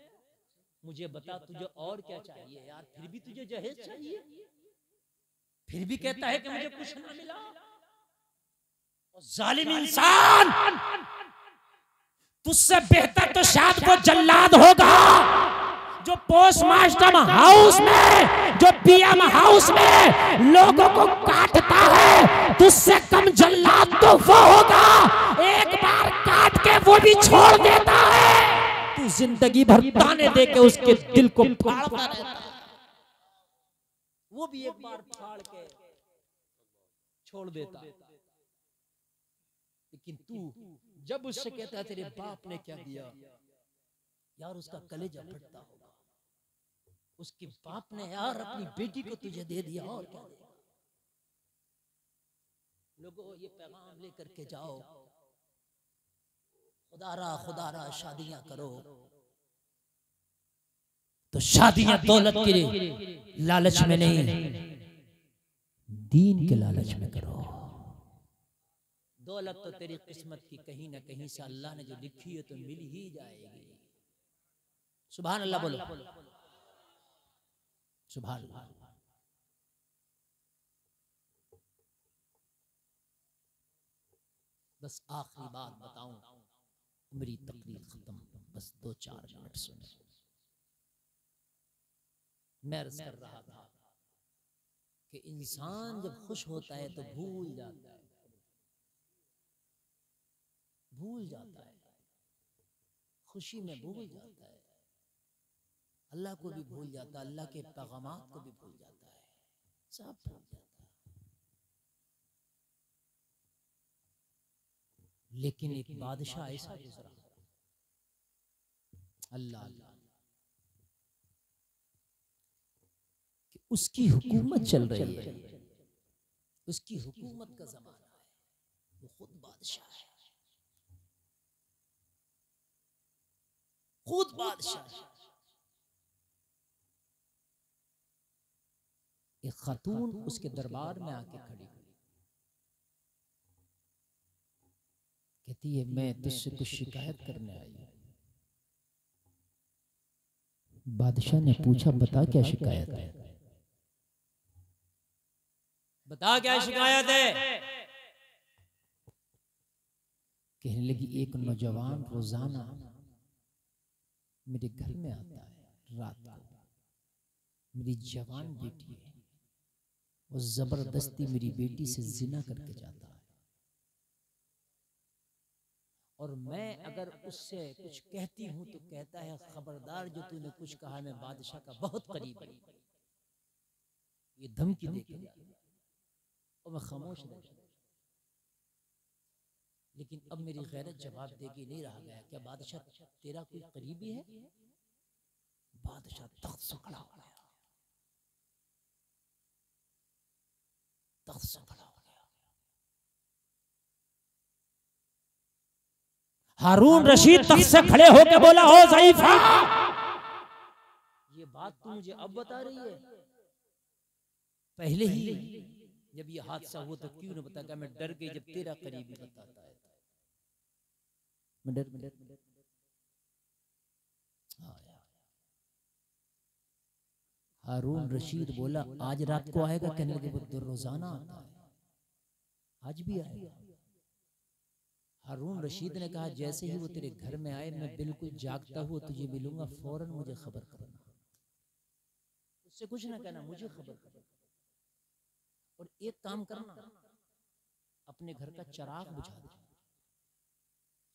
मुझे बता तुझे और क्या चाहिए यार, फिर भी तुझे जहेज चाहिए, फिर भी कहता है कि मुझे कुछ ना मिला। और जालिम इंसान, तुझसे बेहतर तो शायद को जल्लाद होगा जो पोस्टमास्टर हाउस में, जो पीएम हाउस में लोगों को काटता है। तुझसे कम जल्लाद तो वो होगा एक बार काट के वो भी छोड़ देता है, तू जिंदगी भर ताने दे के उसके दिल को फाड़ता रहता है, वो भी एक बार फाड़ के छोड़ देता है। लेकिन तू जब उससे कहता है तेरे बाप ने क्या दिया, यार उसका कलेजा फटता होगा। उसके बाप ने यार अपनी बेटी को तुझे दे दिया, और क्या देगा। लोगों ये पैगाम लेकर के जाओ, खुदारा शादियां करो तो शादियां दौलत के लालच में नहीं, दीन के लालच में करो। दौलत तो तेरी किस्मत की कहीं ना कहीं से अल्लाह ने जो लिखी है तो मिल ही जाएगी। सुभान अल्लाह बोलो, सुभान अल्लाह। बस आखिरी बात बताऊं, मेरी तकरीर खत्म, बस 2-4 मिनट सुने। मैं अर्ज कर रहा था कि इंसान जब खुश होता है तो भूल जाता है, भूल जाता है, खुशी में भूल जाता है, अल्लाह को भी भूल जाता है, अल्लाह के पैगामात को भी भूल जाता है, सब भूल जाता है। लेकिन एक बादशाह ऐसा गुजरा, अल्लाह अल्लाह, कि उसकी हुकूमत चल रही है, उसकी हुकूमत का जमाना है, वो खुद बादशाह है, खुद बादशाह है। एक खातून उसके दरबार में आके खड़ी कहती है मैं तुझसे कुछ शिकायत करने आई हूं। बादशाह ने पूछा बता क्या शिकायत है, बता क्या शिकायत है। कहने लगी एक नौजवान रोजाना मेरे घर में आता है रात को, मेरी जवान बेटी है, वो जबरदस्ती मेरी बेटी से जिना करके जाता है, और मैं अगर उससे कुछ कहती हूं तो कहता है खबरदार जो तूने कुछ कहा मैं बादशाह का बहुत करीब हूं, ये धमकी देके जाता है, और मैं खामोश रह जाता। लेकिन अब मेरी गैरत जवाब देगी नहीं रहा गया, क्या बादशाह तेरा कोई करीबी है? बादशाह तख्त से खड़ा हो गया, तख्त से खड़ा हो गया। हारून रशीद तख्त से खड़े होकर बोला हो ज़ईफा, ये बात तू मुझे अब बता रही है, पहले ही जब ये हादसा हुआ तो क्यों नहीं बताया? मैं डर गई जब तेरा करीबी बताता है, मैं डर हारून रशीद बोला आज रात को आएगा? कहने लगे वो रोजाना आता है, आज भी आएगा। हारून रशीद ने कहा जैसे ही वो तेरे घर में आए मैं बिल्कुल जागता हुआ तुझे मिलूंगा, फौरन मुझे खबर करना, उससे कुछ ना कहना, मुझे खबर करना। और एक काम करना, अपने घर का चिराग बुझा दे,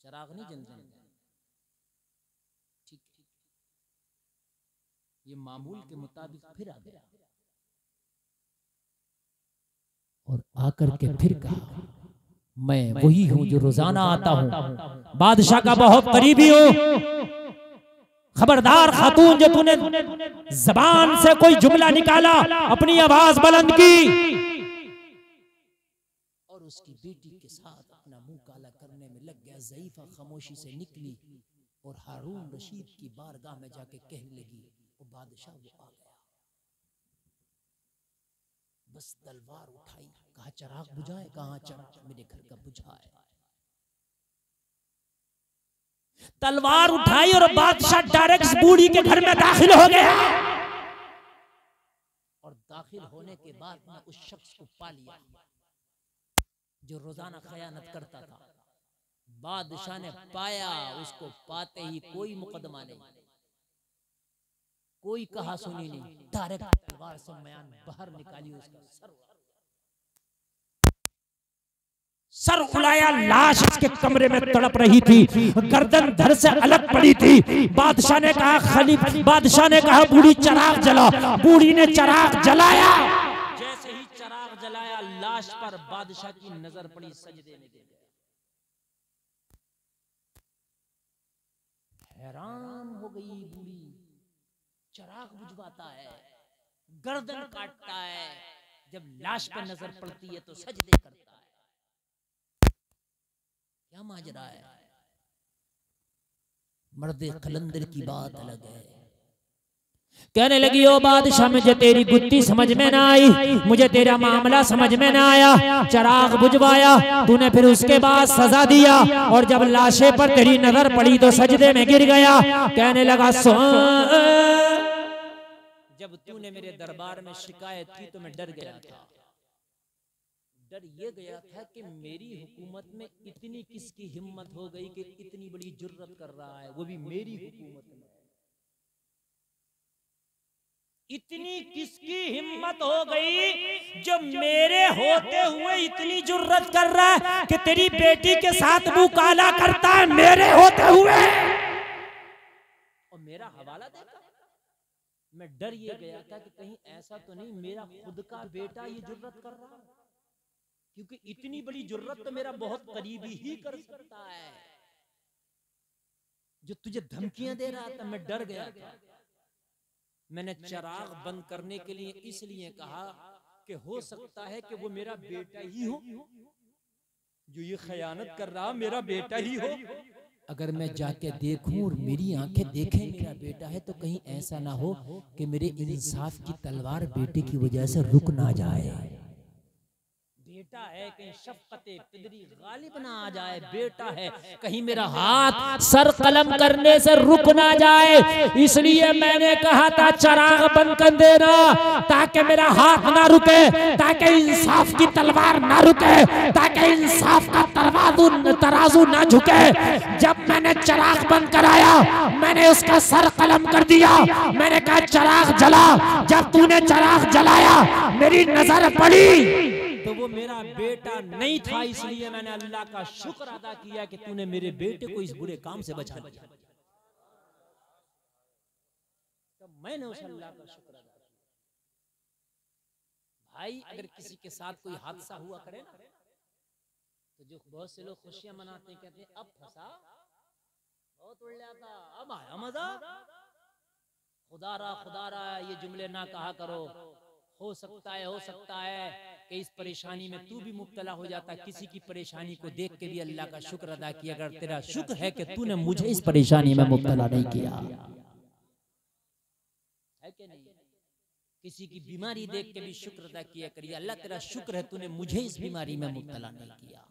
चिराग नहीं जल जाएगा, ठीक है? ये मामूल के मुताबिक फिर आ गया और आकर के फिर कहा मैं वही हूं जो रोजाना आता हूं, बादशाह का बहुत करीबी हूं, खबरदार खातून जो तूने जबान से कोई जुमला निकाला, अपनी आवाज बुलंद की और उसकी बेटी के साथ अपना मुंह काला करने में लग गया। ज़ईफ़ा खामोशी से निकली और हारून रशीद की बारगाह में जाके कहने लगी, वो बादशाह वो आ गया। बस तलवार उठाई, कहा चिराग बुझाए, कहा चिराग मेरे घर का बुझा है। तलवार उठाई और बादशाह डायरेक्ट बूढ़ी के घर में दाखिल हो गया। और दाखिल होने के बाद में उस शख्स को पा लिया जो रोजाना खयानत करता था। बादशाह ने पाया, उसको पाते ही कोई मुकदमा नहीं, कोई कहा सुनी नहीं, डायरेक्ट तलवार से म्यान बाहर निकाली, उसका सर उड़ाया। लाश इसके कमरे में तड़प रही थी, गर्दन धड़ से अलग पड़ी थी। बादशाह ने कहा बादशाह ने कहा बूढ़ी चिराग जला। बूढ़ी ने चिराग जलाया। जैसे ही चिराग जलाया, लाश पर बादशाह की नजर पड़ी, सजदे में गिर गया। हैरान हो गई बूढ़ी, चिराग बुझवाता है, गर्दन काटता है, जब लाश पर नजर पड़ती है तो सजदे करता है। क्या माजरा है? मर्दे कलंदर की बात अलग है। कहने लगी, ओ बादशाह मुझे तेरी गुत्ती समझ में ना आई, मुझे तेरा मामला समझ में ना आया। चिराग बुझवाया तूने, फिर उसके बाद सजा दिया, और जब लाशे पर तेरी नजर पड़ी तो सजदे में गिर गया। कहने लगा, जब तूने मेरे दरबार में शिकायत की तो मैं डर गया था। डर ये गया था कि मेरी हुकूमत में इतनी किसकी हिम्मत हो गई कि इतनी बड़ी जुर्रत कर रहा है, वो भी मेरी हुकूमत में। इतनी किसकी हिम्मत हो गई जो मेरे होते हुए इतनी जुर्रत कर रहा है कि तेरी बेटी के साथ मुंह काला करता है मेरे होते हुए, और मेरा हवाला देता। मैं डर ये गया था कि कहीं ऐसा तो नहीं मेरा खुद का बेटा ये जुर्रत कर रहा है, क्योंकि इतनी बड़ी जुर्रत तो मेरा बहुत करीबी ही कर सकता है जो तुझे धमकियां दे रहा था। मैं डर गया था। मैंने चिराग बंद करने के लिए इसलिए कहा कि हो सकता है कि वो मेरा बेटा ही हो, जो ये खयानत कर रहा मेरा बेटा ही हो। अगर मैं जाके देखूं और मेरी आंखें देखें मेरा बेटा है, तो कहीं ऐसा ना हो कि मेरे इंसाफ की तलवार बेटे की वजह से रुक ना जाए। बेटा है, कहीं शफ़क़त-ए पिदरी गालिब ना आ जाए। बेटा है, कहीं मेरा हाथ सर कलम करने से रुक ना जाए। इसलिए मैंने कहा था चिराग बंद कर देना, ताकि मेरा हाथ ना रुके, ताकि इंसाफ की तलवार ना रुके, ताकि इंसाफ का तराजू ना झुके। जब मैंने चिराग बंद कराया, मैंने उसका सर कलम कर दिया। मैंने कहा चिराग जला। जब तूने चिराग जलाया, मेरी नजर पड़ी तो वो मेरा बेटा नहीं था, इसलिए मैंने अल्लाह का शुक्र अदा किया कि तूने मेरे बेटे को इस बुरे काम से बचा लिया। तो मैंने उस अल्लाह का शुक्र अदा किया। भाई, अगर किसी के साथ कोई हादसा हुआ करे ना, तो जो बहुत से लोग खुशियां मनाते हैं, कहते हैं अब फंसा, बहुत उड़ जाता, अब आया मजा। खुदारा ये जुमले ना कहा करो। हो सकता है कि इस परेशानी में तू भी मुब्तला हो जाता। किसी की परेशानी को देख के भी अल्लाह का शुक्र अदा किया। अगर तेरा शुक्र है कि तूने मुझे इस परेशानी में मुब्तला नहीं किया, है कि नहीं? किसी की बीमारी देख के भी शुक्र अदा किया करिए, अल्लाह तेरा शुक्र है तूने मुझे इस बीमारी में मुब्तला नहीं किया।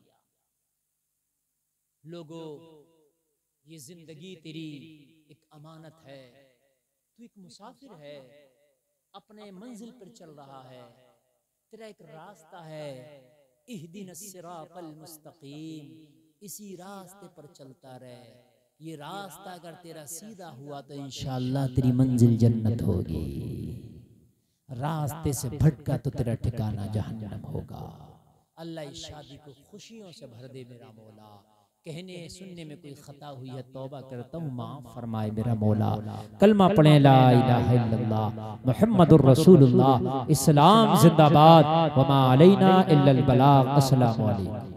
लोगों, ये जिंदगी तेरी एक अमानत है, तू एक मुसाफिर है, अपने मंजिल पर चल रहा है, तेरा एक रास्ता है, इहदिनस सिरातल मुस्तकीम, इसी रास्ते पर चलता रहे। ये रास्ता अगर तेरा सीधा हुआ तो इंशाअल्लाह तेरी मंजिल जन्नत होगी। रास्ते से भटका तो तेरा ठिकाना जहन्नम होगा। अल्लाह इस शादी को खुशियों से भर दे मेरा मौला। कहने सुनने में कोई खता हुई है तौबा करता हूँ, माफ फरमाए मेरा मौला। कलमा पढ़े ला इलाहा इल्लल्लाह मुहम्मदुर रसूलुल्लाह। इस्लाम जिंदाबाद, वमा अलैना इल्लल बलाग। अस्सलामु अलैकुम।